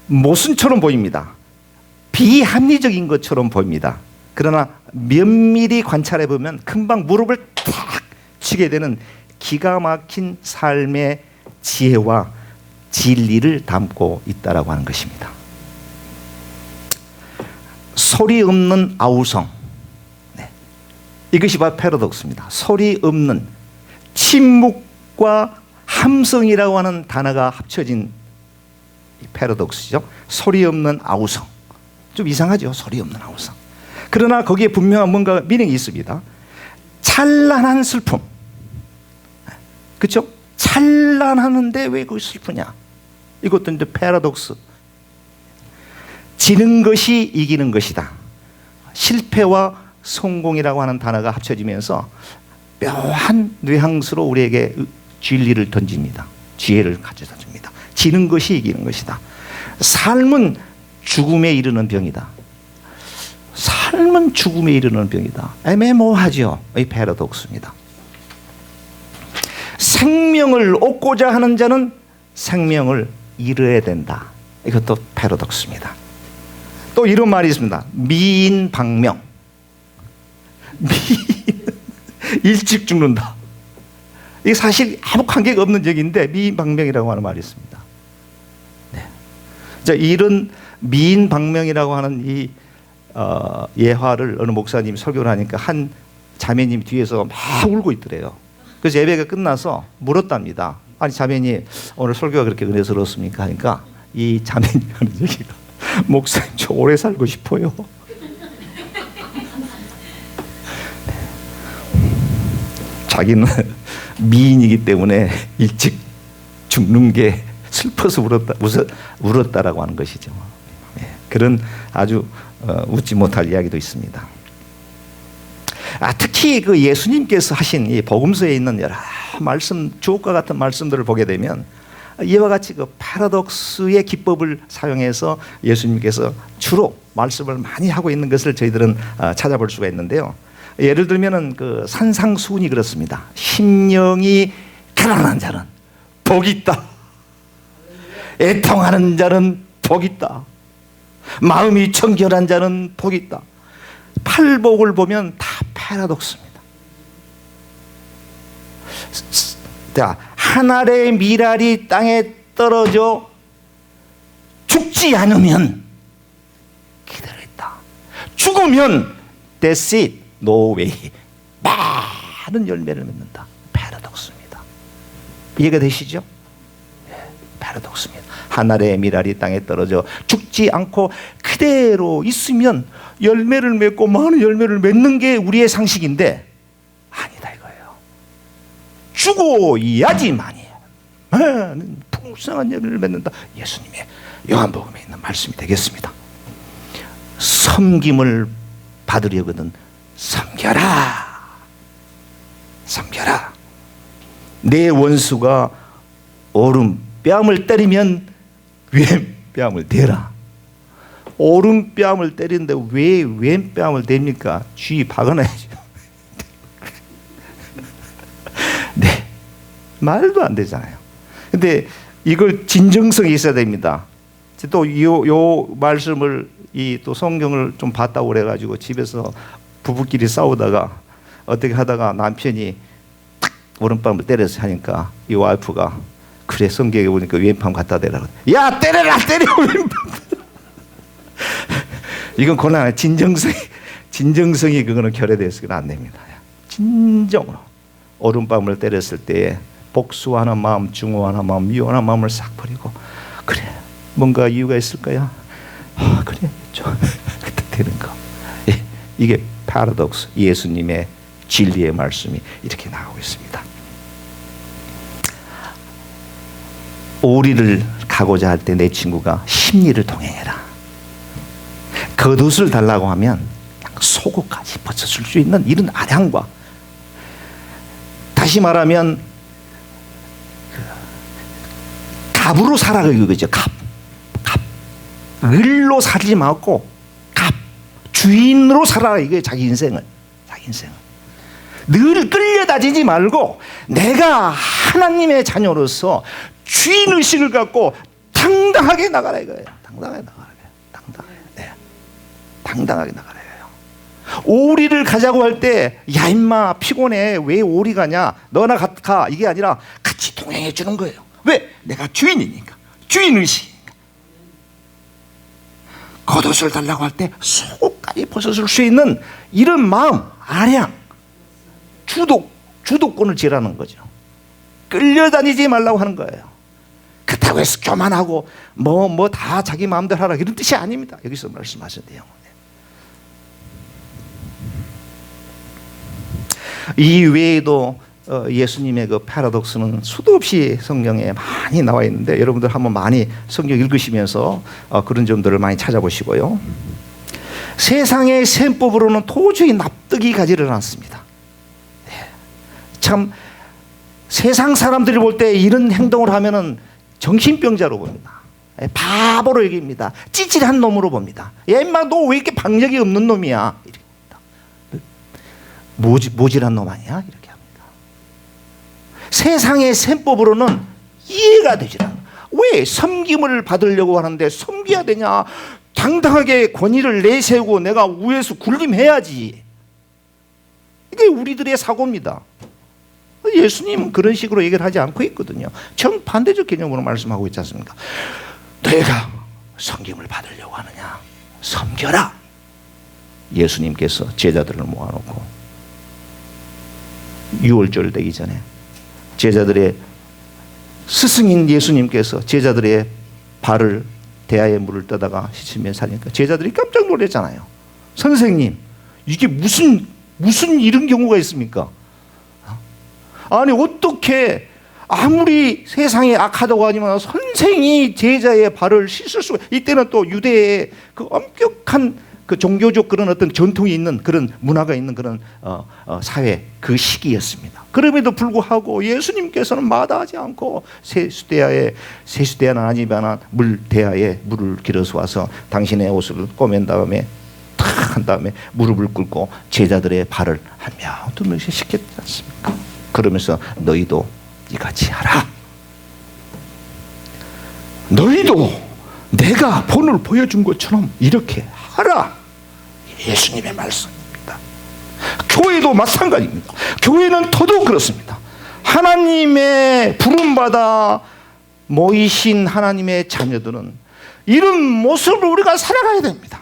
모순처럼 보입니다. 비합리적인 것처럼 보입니다. 그러나 면밀히 관찰해 보면 금방 무릎을 탁 치게 되는 기가 막힌 삶의 지혜와 진리를 담고 있다라고 하는 것입니다. 소리 없는 아우성. 네. 이것이 바로 패러독스입니다. 소리 없는, 침묵과 함성이라고 하는 단어가 합쳐진 패러독스죠. 소리 없는 아우성. 좀 이상하죠. 소리 없는 아우성. 그러나 거기에 분명한 뭔가 미닝이 있습니다. 찬란한 슬픔. 그렇죠? 찬란하는데 왜 그걸 슬프냐? 이것도 이제 패러독스. 지는 것이 이기는 것이다. 실패와 성공이라고 하는 단어가 합쳐지면서 묘한 뉘앙스로 우리에게 진리를 던집니다. 지혜를 가져다 줍니다. 지는 것이 이기는 것이다. 삶은 죽음에 이르는 병이다. 삶은 죽음에 이르는 병이다. 애매모호하죠. 이 패러독스입니다. 생명을 얻고자 하는 자는 생명을 잃어야 된다. 이것도 패러독스입니다. 또 이런 말이 있습니다. 미인방명. 일찍 죽는다. 이게 사실 아무 관계가 없는 얘기인데 미인방명이라고 하는 말이 있습니다. 네. 자, 이런 미인방명이라고 하는 이 예화를 어느 목사님이 설교를 하니까 한 자매님 뒤에서 막 울고 있더래요. 그래서 예배가 끝나서 물었답니다. 아니 자매님, 오늘 설교가 그렇게 은혜스러웠습니까? 하니까 이 자매님 하는 얘기가, 목사님 저 오래 살고 싶어요. 자기는 미인이기 때문에 일찍 죽는 게 슬퍼서 울었다라고 하는 것이죠. 그런 아주 웃지 못할 이야기도 있습니다. 특히 그 예수님께서 하신 이 복음서에 있는 여러 말씀, 주옥과 같은 말씀들을 보게 되면 이와 같이 그 패러독스의 기법을 사용해서 예수님께서 주로 말씀을 많이 하고 있는 것을 저희들은 찾아볼 수가 있는데요. 예를 들면은 그 산상수훈이 그렇습니다. 심령이 가난한 자는 복이 있다. 애통하는 자는 복이 있다. 마음이 청결한 자는 복이 있다. 팔복을 보면 다 패러독스입니다. 자, 한 알의 밀알이 땅에 떨어져 죽지 않으면 기다려 있다. 죽으면 that's it, no way. 많은 열매를 맺는다. 패러독스입니다. 이해가 되시죠? 네, 패러독스입니다. 한 알의 밀알이 땅에 떨어져 죽지 않고 그대로 있으면 열매를 맺고 많은 열매를 맺는 게 우리의 상식인데 아니다 이거예요. 죽어야지만이 많은 풍성한 열매를 맺는다. 예수님의 요한복음에 있는 말씀이 되겠습니다. 섬김을 받으려거든 섬겨라. 섬겨라. 내 원수가 오른뺨을 때리면 왼뺨을 대라. 오른뺨을 때리는데 왜 왼뺨을 댑니까? 쥐 박아놔야죠. 네, 말도 안 되잖아요. 근데 이걸 진정성이 있어야 됩니다. 또 요 말씀을 또 성경을 좀 봤다고 그래가지고 집에서 부부끼리 싸우다가 어떻게 하다가 남편이 탁 오른뺨을 때려서 하니까 이 와이프가 그래 성경에 보니까 왼팔 갖다 대라. 야 때려라 때려 왼팔. 이건 곤란해. 진정성이 그거는 결여되어서는 안 됩니다. 진정으로 오른뺨을 때렸을 때에 복수하는 마음, 증오하는 마음, 미워하는 마음을 싹 버리고 그래 뭔가 이유가 있을 거야. 그래 좀 그때 되는 거. 예, 이게 패러독스, 예수님의 진리의 말씀이 이렇게 나오고 있습니다. 오리를 가고자 할 때 내 친구가 심리를 동행해라. 겉옷을 달라고 하면 속옷까지 벗어줄 수 있는 이런 아량과, 다시 말하면 갑으로 살아가 이거죠. 갑. 을로 살지 말고 갑. 주인으로 살아가 이거예요. 자기 인생을. 늘 끌려다니지 말고 내가 하나님의 자녀로서 주인의식을 갖고 당당하게 나가라 이거예요. 당당하게 나가라 이거예요. 오리를 가자고 할 때 야 임마 피곤해 왜 오리 가냐 너나 가 이게 아니라 같이 동행해 주는 거예요. 왜? 내가 주인이니까. 주인의식이니까. 겉옷을 달라고 할 때 속옷까지 벗어줄 수 있는 이런 마음, 아량, 주도권을 지라는 거죠. 끌려다니지 말라고 하는 거예요. 그렇다고 해서 교만하고 뭐 다 자기 마음대로 하라 이런 뜻이 아닙니다. 여기서 말씀하신 내용. 이 외에도 예수님의 그 패러독스는 수도 없이 성경에 많이 나와 있는데 여러분들 한번 많이 성경 읽으시면서 그런 점들을 많이 찾아보시고요. 세상의 셈법으로는 도저히 납득이 가지를 않습니다. 참 세상 사람들이 볼 때 이런 행동을 하면은 정신병자로 봅니다. 바보로 여깁니다. 찌질한 놈으로 봅니다. 야 임마 너 왜 이렇게 박력이 없는 놈이야? 모질한 놈 아니야? 이렇게 합니다. 세상의 셈법으로는 이해가 되지 않아. 왜 섬김을 받으려고 하는데 섬겨야 되냐? 당당하게 권위를 내세우고 내가 위에서 군림해야지. 이게 우리들의 사고입니다. 예수님은 그런 식으로 얘기를 하지 않고 있거든요. 정반대적 개념으로 말씀하고 있지 않습니까? 너희가 섬김을 받으려고 하느냐? 섬겨라. 예수님께서 제자들을 모아놓고 유월절 되기 전에 제자들의 스승인 예수님께서 제자들의 발을 대야에 물을 떠다가 씻으면서 하니까 제자들이 깜짝 놀랐잖아요. 선생님, 이게 무슨 이런 경우가 있습니까? 아니 어떻게 아무리 세상에 악하다고 하지만 선생이 제자의 발을 씻을 수가, 이때는 또 유대의 그 엄격한 그 종교적 그런 어떤 전통이 있는 그런 문화가 있는 그런 사회 그 시기였습니다. 그럼에도 불구하고 예수님께서는 마다하지 않고 세수대야는 아니지만 물대야에 물을 길어서 와서 당신의 옷을 꼬맨 다음에 탁 한 다음에 무릎을 꿇고 제자들의 발을 한 명 두 명씩 씻겼지 않습니까? 그러면서 너희도 이같이 하라. 너희도 내가 본을 보여준 것처럼 이렇게 하라. 예수님의 말씀입니다. 교회도 마찬가지입니다. 교회는 더더욱 그렇습니다. 하나님의 부름받아 모이신 하나님의 자녀들은 이런 모습으로 우리가 살아가야 됩니다.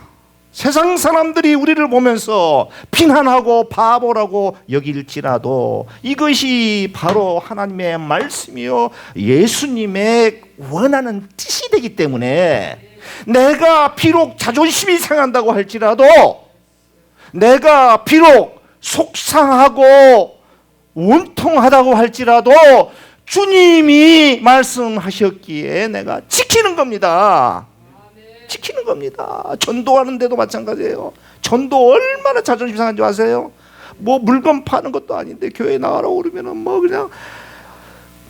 세상 사람들이 우리를 보면서 비난하고 바보라고 여길지라도 이것이 바로 하나님의 말씀이요 예수님의 원하는 뜻이 되기 때문에 내가 비록 자존심이 상한다고 할지라도 내가 비록 속상하고 원통하다고 할지라도 주님이 말씀하셨기에 내가 지키는 겁니다. 지키는 겁니다. 전도하는 데도 마찬가지예요. 전도 얼마나 자존심 상한지 아세요? 뭐 물건 파는 것도 아닌데 교회 나가라고 그러면은 뭐 그냥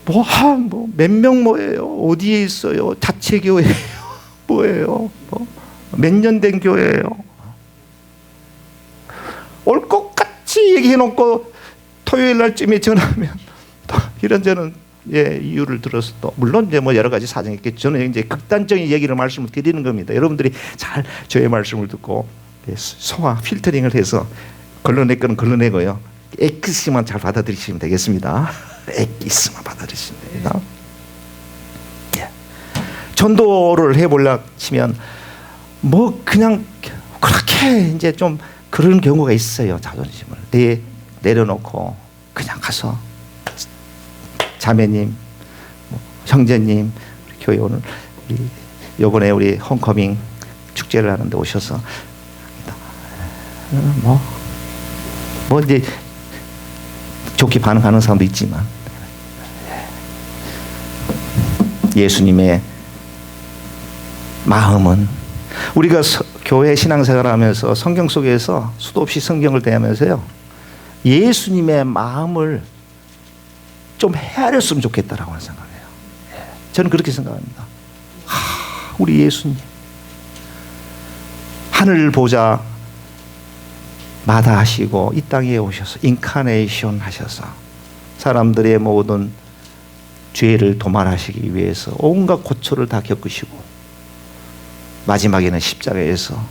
몇 명 뭐예요? 어디에 있어요? 자체 교회예요? 뭐예요? 몇 년 된 교회예요? 올 것 같이 얘기해놓고 토요일 날쯤에 전화하면 또 이런저런 이유를 들어서 또 물론 이제 뭐 여러 가지 사정이 있겠죠. 저는 이제 극단적인 얘기를 말씀을 드리는 겁니다. 여러분들이 잘 저의 말씀을 듣고 소화 필터링을 해서 걸러낼 거는 걸러내고요. 엑기스만 잘 받아들이시면 되겠습니다. 엑기스만 받아들이시면 됩니다. 전도를 해보려 치면 뭐 그냥 그렇게 이제 좀 그런 경우가 있어요. 자존심을 내려놓고 그냥 가서 자매님, 형제님, 우리 교회 오늘 요번에 우리 홈커밍 축제를 하는데 오셔서 뭐 이제 좋게 반응하는 사람도 있지만 예수님의 마음은 우리가 교회 신앙생활하면서 성경 속에서 수도 없이 성경을 대하면서요 예수님의 마음을 좀 헤아렸으면 좋겠다라고 하는 생각해요. 저는 그렇게 생각합니다. 우리 예수님 하늘 보좌 마다하시고 이 땅에 오셔서 인카네이션 하셔서 사람들의 모든 죄를 도말하시기 위해서 온갖 고초를 다 겪으시고 마지막에는 십자가에서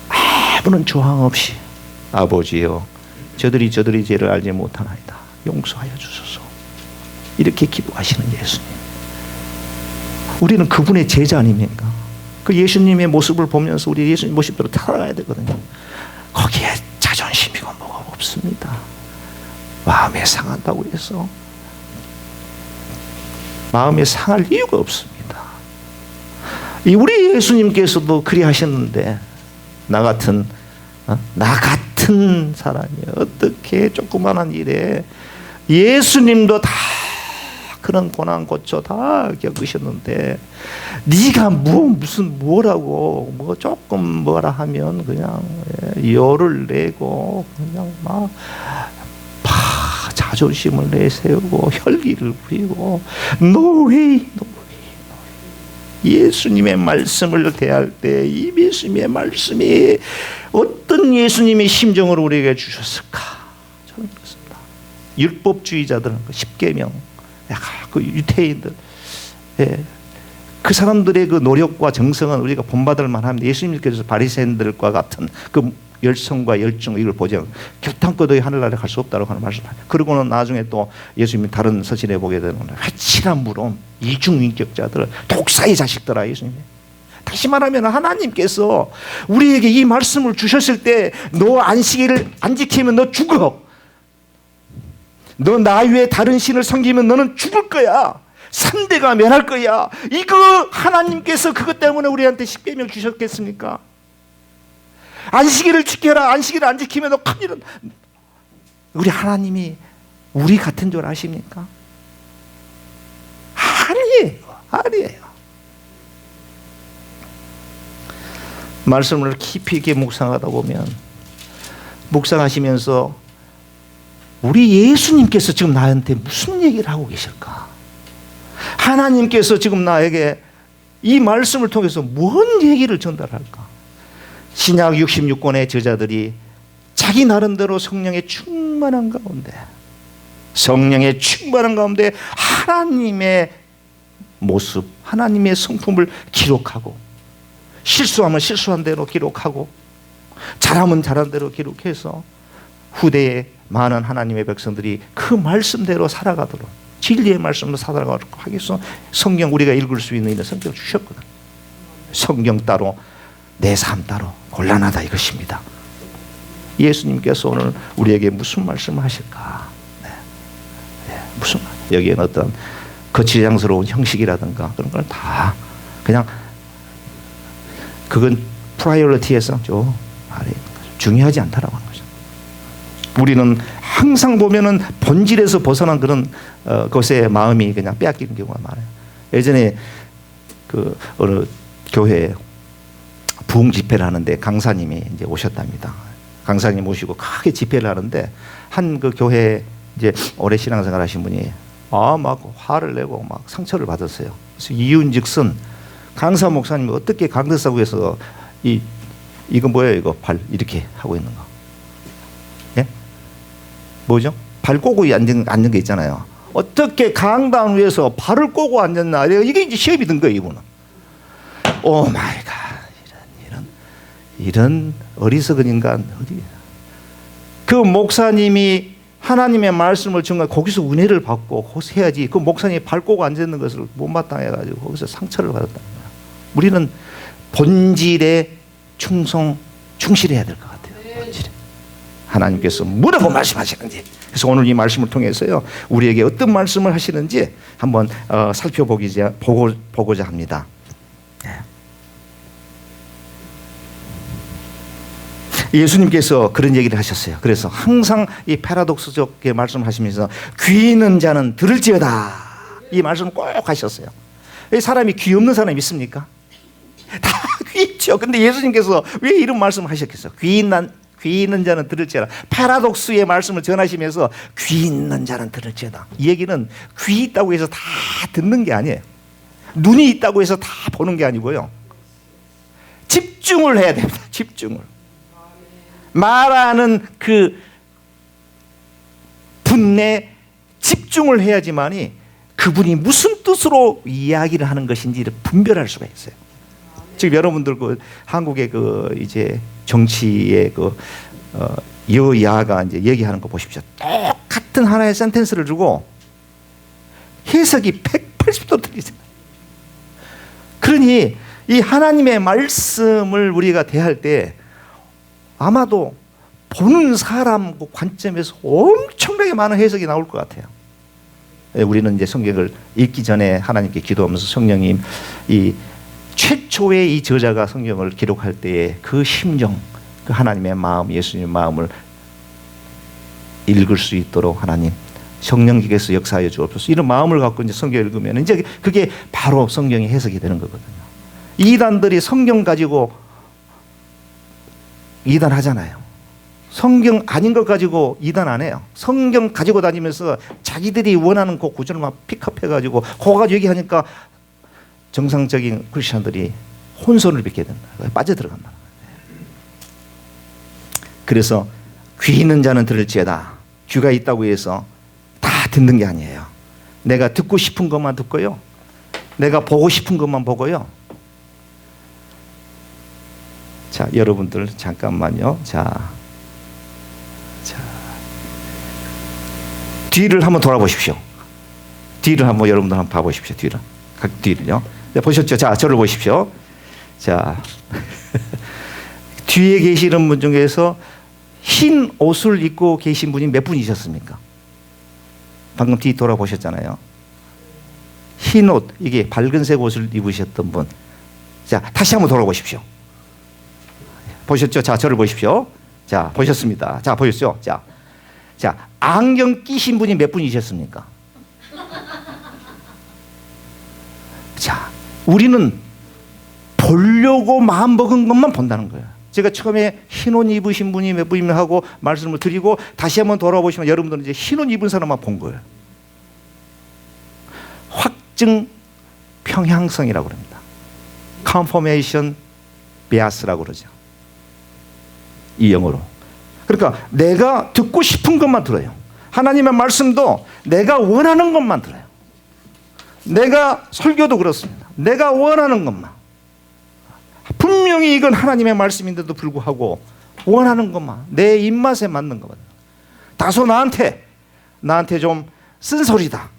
아무런 조항 없이 아버지여 저들이 죄를 알지 못하나이다 용서하여 주소서 이렇게 기도하시는 예수님, 우리는 그분의 제자 아닙니까? 그 예수님의 모습을 보면서 우리 예수님 모습대로 살아가야 되거든요. 거기에 자존심이고 뭐가 없습니다. 마음에 상한다고 해서 마음에 상할 이유가 없습니다. 우리 예수님께서도 그리 하셨는데 나 같은 사람이 어떻게 조그만한 일에 예수님도 다 그런 고난 고초 다 겪으셨는데 네가 무슨 뭐라고 뭐 조금 뭐라 하면 그냥 열을 내고 그냥 막 자존심을 내세우고 혈기를 부리고 노웨이 예수님의 말씀을 대할 때 이 예수님의 말씀이 어떤 예수님의 심정을 우리에게 주셨을까? 저는 그렇습니다. 율법주의자들은 그 십계명, 그 유태인들, 그 사람들의 그 노력과 정성은 우리가 본받을 만합니다. 예수님께서 바리새인들과 같은 그 열성과 열정 이걸 보죠. 교탕거도의 하늘나라에 갈 수 없다고 하는 말씀입니다. 그리고는 나중에 또 예수님이 다른 서신에 보게 되는 회칠한 물음, 이중인격자들, 독사의 자식들아 예수님. 다시 말하면 하나님께서 우리에게 이 말씀을 주셨을 때 너 안식일을 안 지키면 너 죽어. 너 나 외에 다른 신을 섬기면 너는 죽을 거야. 3대가 멸할 거야. 이거 하나님께서 그것 때문에 우리한테 십계명 주셨겠습니까? 안식일을 지켜라. 안식일을 안 지키면 너 큰일은. 우리 하나님이 우리 같은 줄 아십니까? 아니에요. 말씀을 깊이 있게 묵상하다 보면 묵상하시면서 우리 예수님께서 지금 나한테 무슨 얘기를 하고 계실까? 하나님께서 지금 나에게 이 말씀을 통해서 뭔 얘기를 전달할까? 신약 66권의 저자들이 자기 나름대로 성령의 충만한 가운데 하나님의 모습, 하나님의 성품을 기록하고 실수하면 실수한 대로 기록하고 잘하면 잘한 대로 기록해서 후대에 많은 하나님의 백성들이 그 말씀대로 살아가도록 진리의 말씀으로 살아가도록 하기 위해서 성경 우리가 읽을 수 있는 이런 성경을 주셨거든. 성경 따로 내 삶 따로 곤란하다 이것입니다. 예수님께서 오늘 우리에게 무슨 말씀을 하실까? 무슨 여기에는 어떤 거칠장스러운 형식이라든가 그런 건 다 그냥 그건 프라이어리티에서 좀 중요하지 않다라고 하는 거죠. 우리는 항상 보면은 본질에서 벗어난 그런 것에 마음이 그냥 빼앗기는 경우가 많아요. 예전에 그 어느 교회에 부흥 집회를 하는데 강사님이 이제 오셨답니다. 강사님 오시고 크게 집회를 하는데 한 그 교회 이제 오래 신앙생활 하신 분이 막 화를 내고 막 상처를 받았어요. 그래서 이윤즉슨 강사 목사님이 어떻게 강대사구에서 이거 뭐예요? 이거 발 이렇게 하고 있는 거. 예? 뭐죠? 발 꼬고 앉는 게 있잖아요. 어떻게 강당 위에서 발을 꼬고 앉았나? 이게 이제 시험이 든 거예요, 이분은. 오 마이 갓. 이런 어리석은 인간 어디? 그 목사님이 하나님의 말씀을 전가 거기서 은혜를 받고 거기서 해야지. 그 목사님이 발 꼬고 앉는 것을 못마땅해가지고 거기서 상처를 받았다. 우리는 본질에 충실해야 될 것 같아요. 본질에. 하나님께서 뭐라고 말씀하시는지. 그래서 오늘 이 말씀을 통해서요 우리에게 어떤 말씀을 하시는지 한번 보고자 합니다. 예수님께서 그런 얘기를 하셨어요. 그래서 항상 이 패러독스적인 말씀을 하시면서 귀 있는 자는 들을지어다 이 말씀을 꼭 하셨어요. 사람이 귀 없는 사람이 있습니까? 다 귀 있죠. 근데 예수님께서 왜 이런 말씀을 하셨겠어요? 귀 있는 자는 들을지어다. 패러독스의 말씀을 전하시면서 귀 있는 자는 들을지어다. 이 얘기는 귀 있다고 해서 다 듣는 게 아니에요. 눈이 있다고 해서 다 보는 게 아니고요. 집중을 해야 됩니다. 집중을. 말하는 그 분에 집중을 해야지만이 그분이 무슨 뜻으로 이야기를 하는 것인지를 분별할 수가 있어요. 지금 여러분들 그 한국의 그 이제 정치의 그 여야가 이제 얘기하는 거 보십시오. 똑같은 하나의 센텐스를 주고 해석이 180도 틀리잖아요. 그러니 이 하나님의 말씀을 우리가 대할 때 아마도 보는 사람 관점에서 엄청나게 많은 해석이 나올 것 같아요. 우리는 이제 성경을 읽기 전에 하나님께 기도하면서 성령님, 이 최초의 이 저자가 성경을 기록할 때의 그 심정, 그 하나님의 마음, 예수님의 마음을 읽을 수 있도록 하나님 성령께서 역사하여 주옵소서. 이런 마음을 갖고 이제 성경 읽으면 이제 그게 바로 성경의 해석이 되는 거거든요. 이단들이 성경 가지고 이단하잖아요. 성경 아닌 것 가지고 이단 안 해요. 성경 가지고 다니면서 자기들이 원하는 그 구절을 막 픽업해가지고 그거 가지고 얘기하니까 정상적인 크리스천들이 혼선을 빚게 된다. 빠져들어간다. 그래서 귀 있는 자는 들을지어다. 귀가 있다고 해서 다 듣는 게 아니에요. 내가 듣고 싶은 것만 듣고요. 내가 보고 싶은 것만 보고요. 자, 여러분들 잠깐만요. 자, 뒤를 한번 돌아보십시오. 뒤를 한번 여러분들 한번 봐보십시오. 뒤를요. 네, 보셨죠? 자, 저를 보십시오. 자, 뒤에 계시는 분 중에서 흰 옷을 입고 계신 분이 몇 분이셨습니까? 방금 뒤 돌아보셨잖아요. 흰 옷, 이게 밝은색 옷을 입으셨던 분. 자, 다시 한번 돌아보십시오. 보셨죠? 자, 저를 보십시오. 자, 보셨습니다. 자, 보셨죠? 자, 안경 끼신 분이 몇 분이셨습니까? 자, 우리는 보려고 마음 먹은 것만 본다는 거예요. 제가 처음에 흰옷 입으신 분이 몇 분이면 하고 말씀을 드리고 다시 한번 돌아보시면 여러분들은 이제 흰옷 입은 사람만 본 거예요. 확증 평향성이라고 합니다. Confirmation bias라고 그러죠. 이 영어로. 그러니까 내가 듣고 싶은 것만 들어요. 하나님의 말씀도 내가 원하는 것만 들어요. 내가 설교도 그렇습니다. 내가 원하는 것만. 분명히 이건 하나님의 말씀인데도 불구하고 원하는 것만, 내 입맛에 맞는 것만. 다소 나한테 좀 쓴소리다.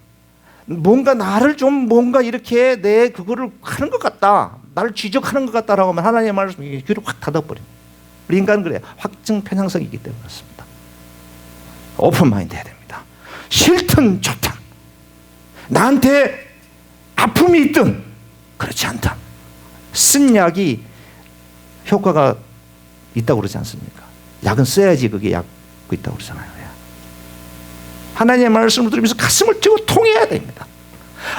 뭔가 나를 좀 뭔가 이렇게 내 그거를 하는 것 같다. 나를 지적하는 것 같다라고 하면 하나님의 말씀이 귀를 확 닫아버립니다. 우리 인간은 그래요. 확증 편향성이기 때문에 그렇습니다. 오픈 마인드 해야 됩니다. 싫든 좋든 나한테 아픔이 있든 그렇지 않든 쓴 약이 효과가 있다고 그러지 않습니까? 약은 써야지 그게 약 있다고 그러잖아요. 하나님의 말씀을 들으면서 가슴을 찌고 통해야 됩니다.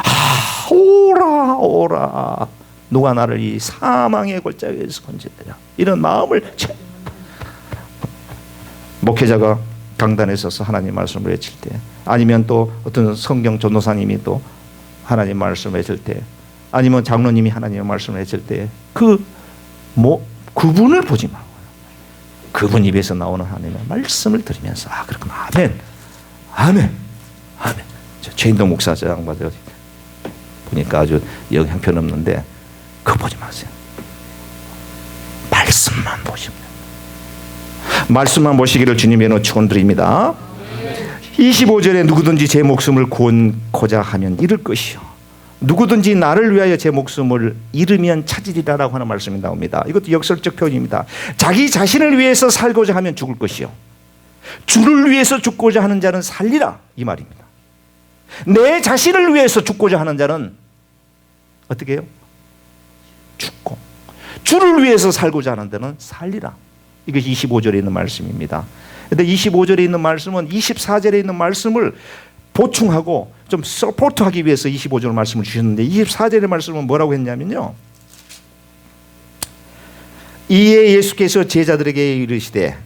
아, 오라 누가 나를 이 사망의 골짜기에서 건지느냐, 이런 마음을 목회자가 강단에 서서 하나님 말씀을 외칠 때, 아니면 또 어떤 성경 전도사님이 또 하나님 말씀을 외칠 때, 아니면 장로님이 하나님의 말씀을 외칠 때 그분을 보지 말고 그분 입에서 나오는 하나님의 말씀을 들으면서 그렇구나, 아멘. 저 최인동 목사장 보니까 아주 영 형편없는데 그거 보지 마세요. 말씀만 보시면 돼요. 말씀만 보시기를 주님의 축원드립니다. 25절에 누구든지 제 목숨을 구원코자 하면 잃을 것이요, 누구든지 나를 위하여 제 목숨을 잃으면 찾으리라라고 하는 말씀이 나옵니다. 이것도 역설적 표현입니다. 자기 자신을 위해서 살고자 하면 죽을 것이요, 주를 위해서 죽고자 하는 자는 살리라, 이 말입니다. 내 자신을 위해서 죽고자 하는 자는 어떻게 해요? 죽고, 주를 위해서 살고자 하는 자는 살리라. 이것이 25절에 있는 말씀입니다. 그런데 25절에 있는 말씀은 24절에 있는 말씀을 보충하고 좀 서포트하기 위해서 25절 말씀을 주셨는데, 24절의 말씀은 뭐라고 했냐면요, 이에 예수께서 제자들에게 이르시되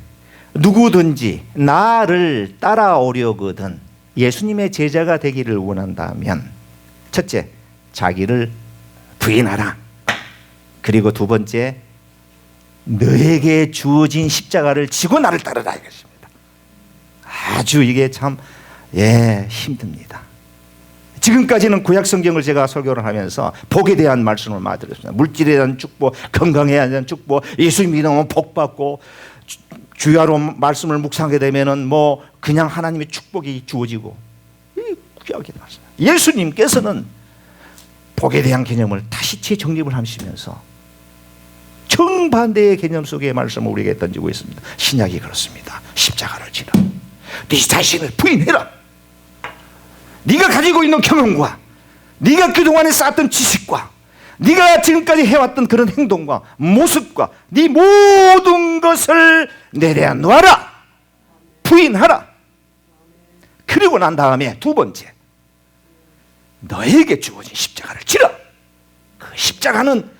누구든지 나를 따라오려거든 예수님의 제자가 되기를 원한다면, 첫째, 자기를 부인하라. 그리고 두 번째, 너에게 주어진 십자가를 지고 나를 따르라, 이것입니다. 아주 이게 참 힘듭니다. 지금까지는 구약 성경을 제가 설교를 하면서 복에 대한 말씀을 많이 드렸습니다. 물질에 대한 축복, 건강에 대한 축복, 예수 믿으면 복 받고, 주야로 말씀을 묵상하게 되면은 뭐 그냥 하나님의 축복이 주어지고, 이 구약의 말씀. 예수님께서는 복에 대한 개념을 다시 재정립을 하시면서 정반대의 개념 속의 말씀을 우리에게 던지고 있습니다. 신약이 그렇습니다. 십자가를 지라. 네 자신을 부인해라. 네가 가지고 있는 경험과 네가 그동안에 쌓았던 지식과 네가 지금까지 해왔던 그런 행동과 모습과 네 모든 것을 내려놓아라. 부인하라. 그리고 난 다음에 두 번째, 너에게 주어진 십자가를 지라. 그 십자가는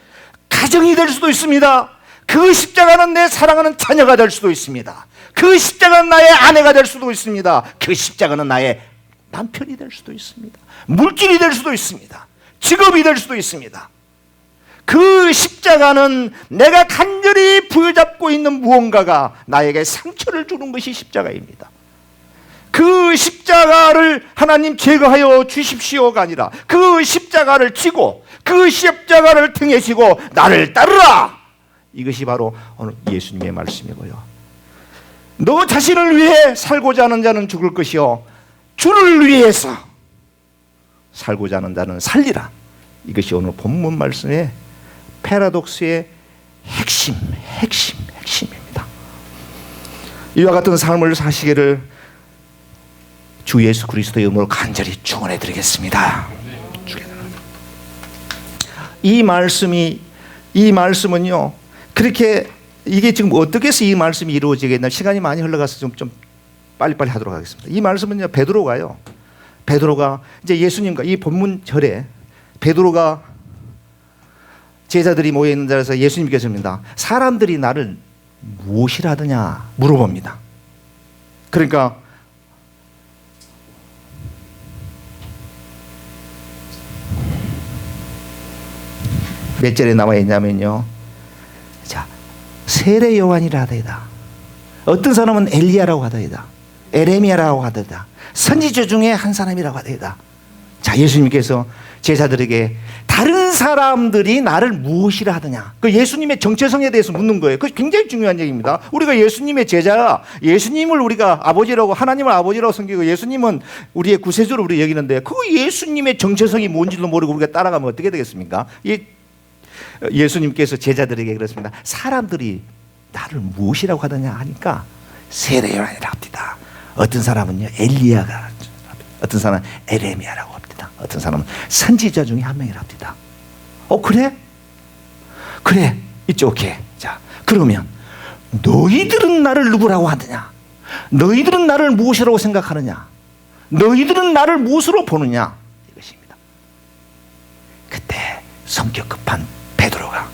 가정이 될 수도 있습니다. 그 십자가는 내 사랑하는 자녀가 될 수도 있습니다. 그 십자가는 나의 아내가 될 수도 있습니다. 그 십자가는 나의 남편이 될 수도 있습니다. 물질이 될 수도 있습니다. 직업이 될 수도 있습니다. 그 십자가는 내가 간절히 부여잡고 있는 무언가가 나에게 상처를 주는 것이 십자가입니다. 그 십자가를 하나님 제거하여 주십시오가 아니라 그 십자가를 지고 그 십자가를 등에 지고 나를 따르라. 이것이 바로 오늘 예수님의 말씀이고요. 너 자신을 위해 살고자 하는 자는 죽을 것이요 주를 위해서 살고자 하는 자는 살리라. 이것이 오늘 본문 말씀의 패러독스의 핵심입니다. 이와 같은 삶을 사시기를 주 예수 그리스도의 이름으로 간절히 축원해 드리겠습니다. 이 말씀은요, 그렇게 이게 지금 어떻게 해서 이 말씀이 이루어지겠나, 시간이 많이 흘러가서 좀 빨리빨리 하도록 하겠습니다. 이 말씀은요, 베드로가 이제 예수님과 이 본문 절에 베드로가 제자들이 모여 있는 자리에서 예수님께서입니다. 사람들이 나를 무엇이라 하더냐 물어봅니다. 그러니까 몇 절에 나와 있냐면요. 자, 세례 요한이라 하더이다. 어떤 사람은 엘리야라고 하더이다. 에레미야라고 하더이다. 선지자 중에 한 사람이라고 하더이다. 자, 예수님께서 제자들에게 다른 사람들이 나를 무엇이라 하더냐, 그 예수님의 정체성에 대해서 묻는 거예요. 그것이 굉장히 중요한 얘기입니다. 우리가 예수님의 제자, 예수님을 우리가 아버지라고, 하나님을 아버지라고 섬기고 예수님은 우리의 구세주로 우리 여기는데 그 예수님의 정체성이 뭔지도 모르고 우리가 따라가면 어떻게 되겠습니까? 예수님께서 제자들에게 그렇습니다. 사람들이 나를 무엇이라고 하더냐 하니까 세례 요한이라고 합니다. 어떤 사람은요 엘리야가, 어떤 사람은 에레미야라고 합니다. 어떤 사람은 선지자 중에 한 명이라고 합니다. 그래 이쪽 오케이. 자, 그러면 너희들은 나를 누구라고 하느냐? 너희들은 나를 무엇이라고 생각하느냐? 너희들은 나를 무엇으로 보느냐? 이것입니다. 그때 성격 급한 베드로가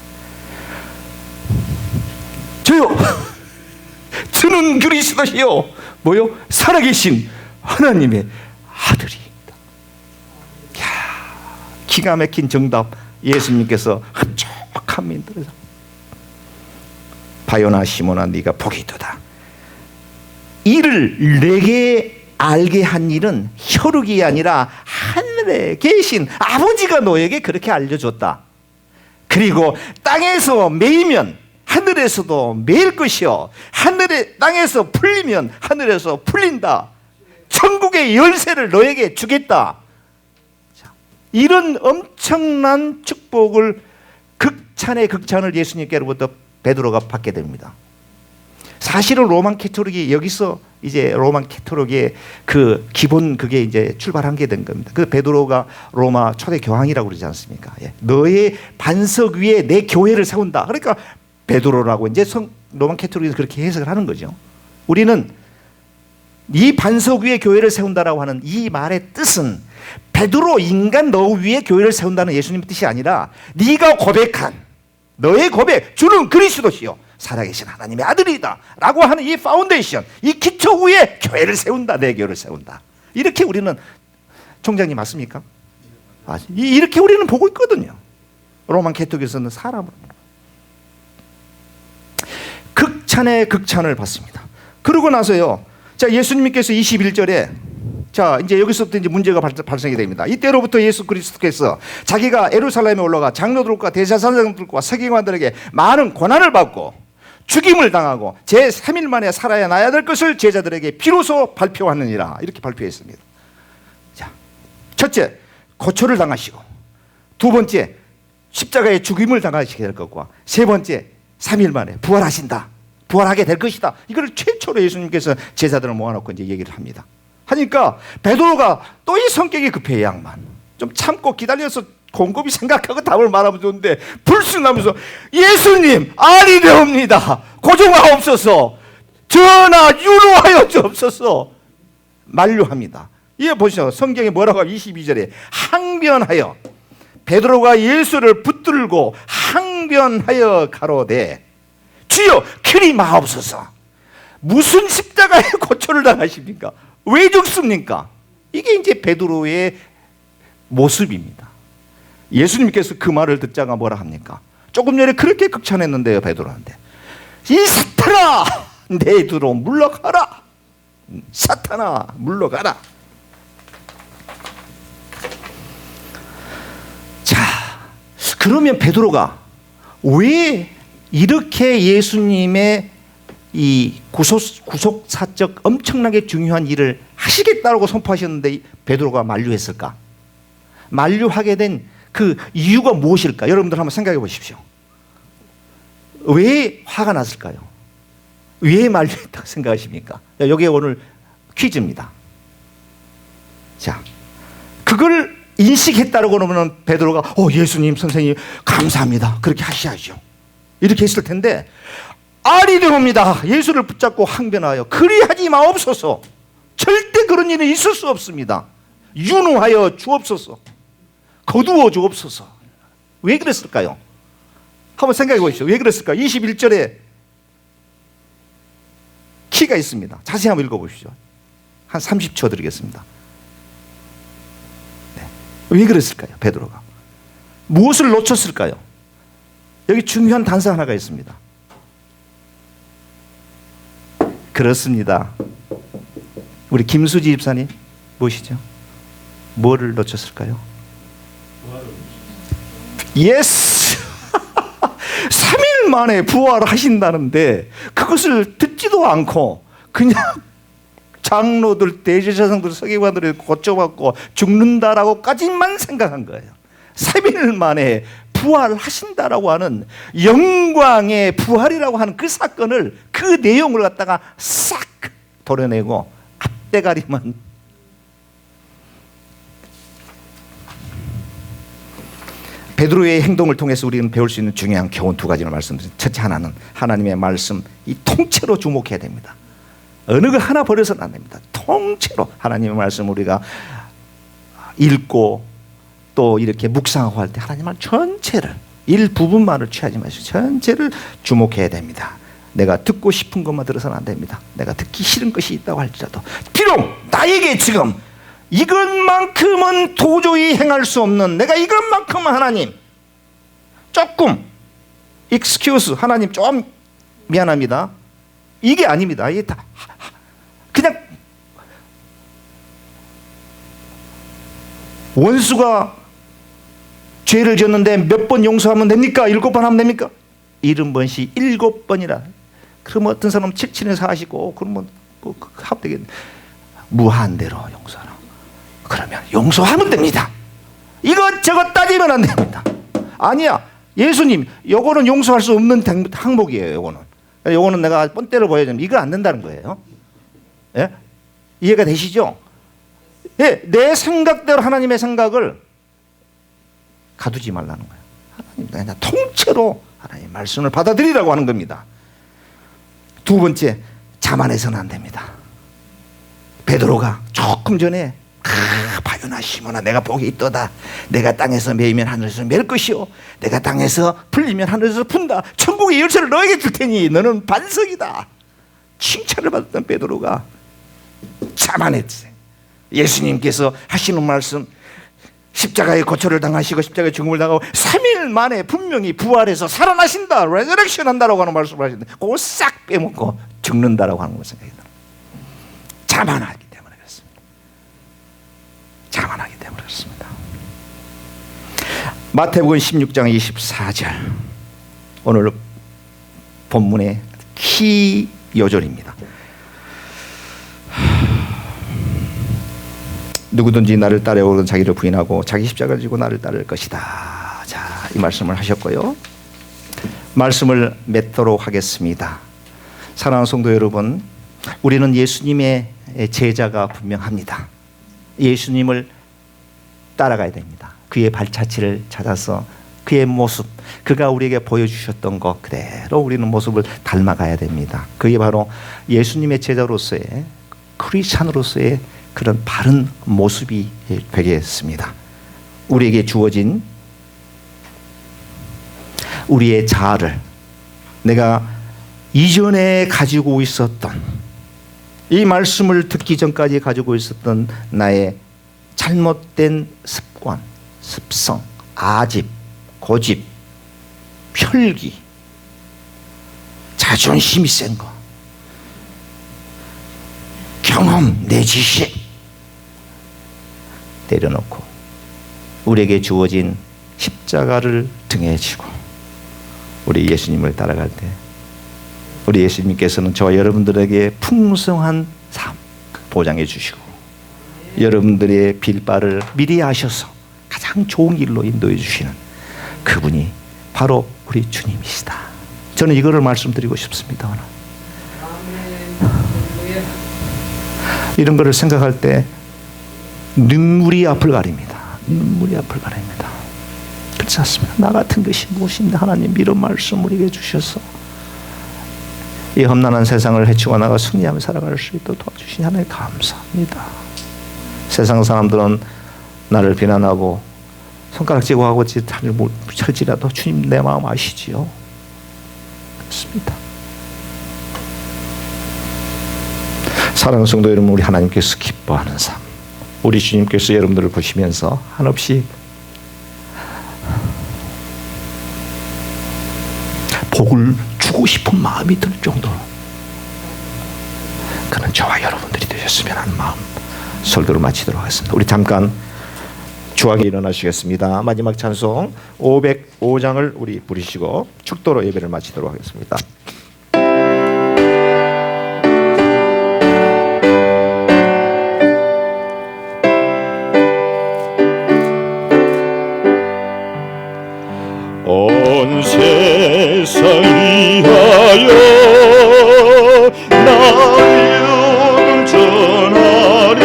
저요 주는 그리스도시요 뭐요? 살아계신 하나님의 아들이다. 기가 막힌 정답. 예수님께서 흡족한 민들에서 바요나 시몬아 네가 복이 있도다. 이를 내게 알게 한 일은 혈육이 아니라 하늘에 계신 아버지가 너에게 그렇게 알려줬다. 그리고 땅에서 매이면 하늘에서도 매일 것이요 땅에서 풀리면 하늘에서 풀린다. 천국의 열쇠를 너에게 주겠다. 자, 이런 엄청난 축복을 극찬의 극찬을 예수님께로부터 베드로가 받게 됩니다. 사실은 로만 캐토릭이 여기서 이제 로만 캐토릭의 그 기본 그게 이제 출발한 게 된 겁니다. 그 베드로가 로마 초대 교황이라고 그러지 않습니까? 예. 너의 반석 위에 내 교회를 세운다. 그러니까 베드로라고 이제 로만 캐토릭에서 그렇게 해석을 하는 거죠. 우리는 이 반석 위에 교회를 세운다라고 하는 이 말의 뜻은 베드로 인간 너 위에 교회를 세운다는 예수님의 뜻이 아니라 네가 고백한 너의 고백, 주는 그리스도시요 살아계신 하나님의 아들이다 라고 하는 이 파운데이션, 이 기초 위에 교회를 세운다, 내 교회를 세운다. 이렇게 우리는, 총장님 맞습니까? 이렇게 우리는 보고 있거든요. 로만 캐토릭에서는 사람으로 극찬의 극찬을 받습니다. 그러고 나서요, 자, 예수님께서 21절에 자, 이제 여기서부터 이제 문제가 발생이 됩니다. 이때로부터 예수 그리스도께서 자기가 예루살렘에 올라가 장로들과 대제사장들과 서기관들에게 많은 고난을 받고 죽임을 당하고 제3일 만에 살아야 나야 될 것을 제자들에게 비로소 발표하느니라. 이렇게 발표했습니다. 자, 첫째, 고초를 당하시고, 두 번째, 십자가에 죽임을 당하시게 될 것과, 세 번째, 3일 만에 부활하신다. 부활하게 될 것이다. 이걸 최초로 예수님께서 제자들을 모아놓고 이제 얘기를 합니다. 하니까 베드로가 또 이 성격이 급해, 양만. 좀 참고 기다려서 곰곰이 생각하고 답을 말하면 좋은데 불순하면서 예수님 아니되옵니다. 고종하옵소서. 전하 유로하여 주옵소서. 만류합니다. 이게 보시죠. 성경에 뭐라고 하면 22절에 항변하여 베드로가 예수를 붙들고 항변하여 가로되 주여 그리 마옵소서. 무슨 십자가에 고초를 당하십니까? 왜 죽습니까? 이게 이제 베드로의 모습입니다. 예수님께서 그 말을 듣자가 뭐라 합니까? 조금 전에 그렇게 극찬했는데요, 베드로한테. 이 사탄아 내 뒤로 물러가라. 사탄아 물러가라. 자, 그러면 베드로가 왜 이렇게 예수님의 이 구속사적 엄청나게 중요한 일을 하시겠다고 선포하셨는데 베드로가 만류했을까? 만류하게 된 그 이유가 무엇일까? 여러분들 한번 생각해 보십시오. 왜 화가 났을까요? 왜 만류했다고 생각하십니까? 여기에 오늘 퀴즈입니다. 자, 그걸 인식했다고 그러면 베드로가 예수님 선생님 감사합니다. 그렇게 하셔야죠. 이렇게 했을 텐데 아니되옵니다. 예수를 붙잡고 항변하여 그리하지 마옵소서. 절대 그런 일은 있을 수 없습니다. 윤호하여 주옵소서. 거두어 주옵소서. 왜 그랬을까요? 한번 생각해 보십시오. 왜 그랬을까요? 21절에 키가 있습니다. 자세히 한번 읽어보시죠. 한 30초 드리겠습니다. 네. 왜 그랬을까요? 베드로가 무엇을 놓쳤을까요? 여기 중요한 단서 하나가 있습니다. 그렇습니다. 우리 김수지 집사님 무엇이죠? 뭐를 놓쳤을까요? 예스! 3일 만에 부활하신다는데 그것을 듣지도 않고 그냥 장로들, 대제사장들, 서기관들이 고쳐받고 죽는다라고까지만 생각한 거예요. 3일 만에 부활하신다라고 하는 영광의 부활이라고 하는 그 사건을, 그 내용을 갖다가 싹 도려내고 앞대가리만. 베드로의 행동을 통해서 우리는 배울 수 있는 중요한 교훈 두 가지를 말씀드립니다. 첫째, 하나는 하나님의 말씀 이 통째로 주목해야 됩니다. 어느 거 하나 버려서는 안 됩니다. 통째로 하나님의 말씀 우리가 읽고 또 이렇게 묵상하고 할 때 하나님 말 전체를, 일부분만을 취하지 마시고 전체를 주목해야 됩니다. 내가 듣고 싶은 것만 들어서는 안 됩니다. 내가 듣기 싫은 것이 있다고 할지라도 비록 나에게 지금 이것만큼은 도저히 행할 수 없는, 내가 이것만큼은 하나님 조금 excuse, 하나님 좀 미안합니다, 이게 아닙니다. 이게 다 그냥 원수가 죄를 지었는데 몇 번 용서하면 됩니까? 7번 하면 됩니까? 70번씩 7번이라. 그러면 어떤 사람은 7, 40고 그러면 뭐 합되겠네. 무한대로 용서하라. 그러면 용서하면 됩니다. 이것저것 따지면 안 됩니다. 아니야, 예수님 요거는 용서할 수 없는 항목이에요. 요거는 내가 뻔때로 보여주면 이거 안 된다는 거예요. 예? 이해가 되시죠? 예, 내 생각대로 하나님의 생각을 가두지 말라는 거예요. 하나님 그냥 통째로 하나님의 말씀을 받아들이라고 하는 겁니다. 두 번째, 자만해서는 안 됩니다. 베드로가 조금 전에 바요나 시모나 내가 복이 있도다. 내가 땅에서 매이면 하늘에서 맬 것이요, 내가 땅에서 풀리면 하늘에서 푼다. 천국의 열쇠를 너에게 줄 테니 너는 반석이다. 칭찬을 받았던 베드로가 자만했지. 예수님께서 하시는 말씀, 십자가의 고초를 당하시고 십자가의 죽음을 당하고 3일 만에 분명히 부활해서 살아나신다, 레저렉션 한다라고 하는 말씀을 하시는데 그걸 싹 빼먹고 죽는다라고 하는 걸 생각이 들어요. 자만하기 때문에 그렇습니다. 자만하기 때문에 그렇습니다. 마태복음 16장 24절, 오늘 본문의 키 요절입니다. 누구든지 나를 따르려거든 자기를 부인하고 자기 십자가를 지고 나를 따를 것이다. 자, 이 말씀을 하셨고요. 말씀을 맺도록 하겠습니다. 사랑하는 성도 여러분, 우리는 예수님의 제자가 분명합니다. 예수님을 따라가야 됩니다. 그의 발자취를 찾아서 그의 모습, 그가 우리에게 보여주셨던 것 그대로 우리는 모습을 닮아가야 됩니다. 그게 바로 예수님의 제자로서의, 크리스찬으로서의 그런 바른 모습이 되겠습니다. 우리에게 주어진 우리의 자아를, 내가 이전에 가지고 있었던, 이 말씀을 듣기 전까지 가지고 있었던 나의 잘못된 습관, 습성, 아집, 고집, 혈기, 자존심이 센 거, 경험, 내 지식 내려놓고 우리에게 주어진 십자가를 등에 지고 우리 예수님을 따라갈 때 우리 예수님께서는 저와 여러분들에게 풍성한 삶 보장해 주시고 여러분들의 빌바를 미리 아셔서 가장 좋은 길로 인도해 주시는 그분이 바로 우리 주님이시다. 저는 이거를 말씀드리고 싶습니다. 오늘. 이런 거를 생각할 때 눈물이 앞을 가립니다. 눈물이 앞을 가립니다. 그렇지 않습니다. 나 같은 것이 무엇인데 하나님 이런 말씀 우리에게 주셔서 이 험난한 세상을 헤치고 나가 승리하며 살아갈 수 있도록 도와주시니 하나님 감사합니다. 세상 사람들은 나를 비난하고 손가락질고 하고 할지라도 주님 내 마음 아시지요. 그렇습니다. 사랑하는 성도 여러분, 우리 하나님께서 기뻐하는 삶, 우리 주님께서 여러분들을 보시면서 한없이 복을 주고 싶은 마음이 들 정도로 그는 저와 여러분들이 되셨으면 하는 마음, 설교를 마치도록 하겠습니다. 우리 잠깐 주하게 일어나시겠습니다. 마지막 찬송 505장을 우리 부르시고 축도로 예배를 마치도록 하겠습니다. 온 세상 위하여 나의 전하리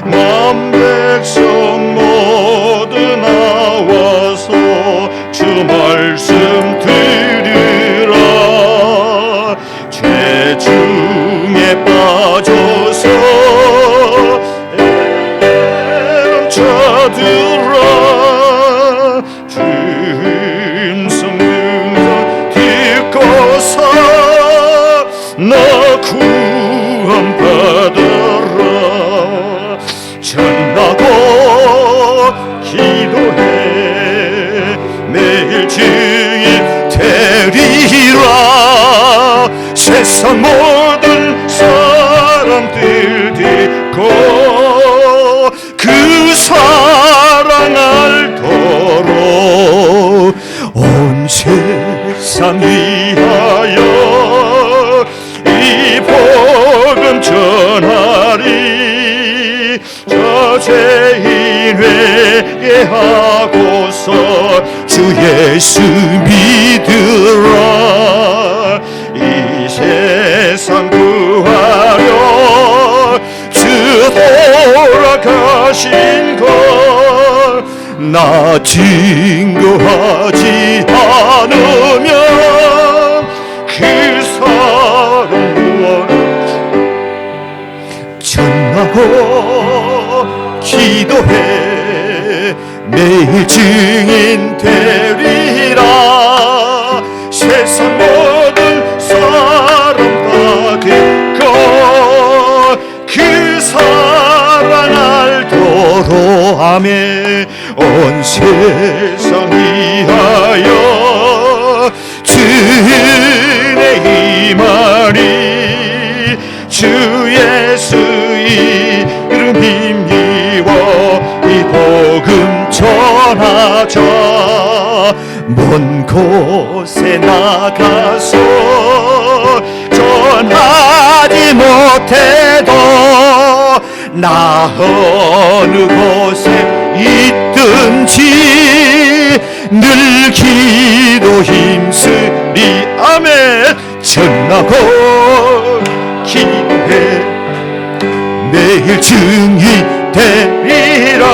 만 백성 모두 나와서 주 말씀 들으라. 죄 중에 빠져서 헤엄쳐들어 나 구원받아라. 전하고 기도해 매일 증인 되리라. 세상 모든 사람들 듣고 그 사랑 알도록 온 세상 위하여 이 복음 전하리. 저 죄인 회개하고서 주 예수 믿으라. 이 세상 구하려 주 돌아가신 것 나 증거하지 않으면 그 사람 구원 전하고 기도해 매일 증인 되리라. 세상 모든 사람 다 듣고 그 사랑 알도록 아멘. 온 세상 위하여 주의 임하리. 주 예수 이름 힘입어 이 복음 전하자. 먼 곳에 나가서 전하지 못해도 나 어느 곳에 있든지 늘 기도 힘쓰리 아멘. 전하고 기도해 매일 증인 되리라.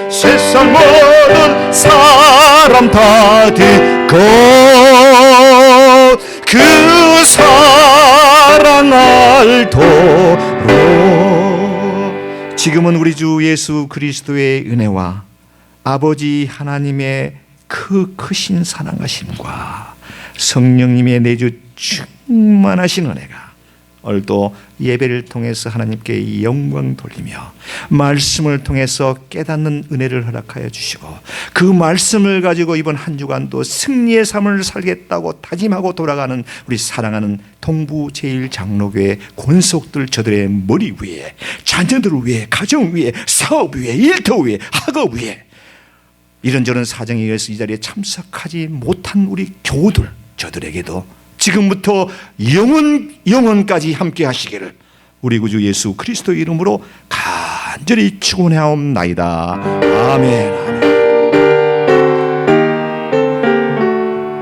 세상 모든 사람 다 듣고 그 사랑 알도록. 지금은 우리 주 예수 그리스도의 은혜와 아버지 하나님의 그 크신 사랑하심과 성령님의 내주 충만하신 은혜가 오늘도 예배를 통해서 하나님께 영광 돌리며 말씀을 통해서 깨닫는 은혜를 허락하여 주시고 그 말씀을 가지고 이번 한 주간도 승리의 삶을 살겠다고 다짐하고 돌아가는 우리 사랑하는 동부 제1장로교회 권속들 저들의 머리 위에, 자녀들 위에, 가정 위에, 사업 위에, 일터 위에, 학업 위에 이런저런 사정에 의해서 이 자리에 참석하지 못한 우리 교우들 저들에게도 지금부터 영원까지 함께 하시기를 우리 구주 예수 그리스도 이름으로 간절히 축원하옵나이다. 아멘.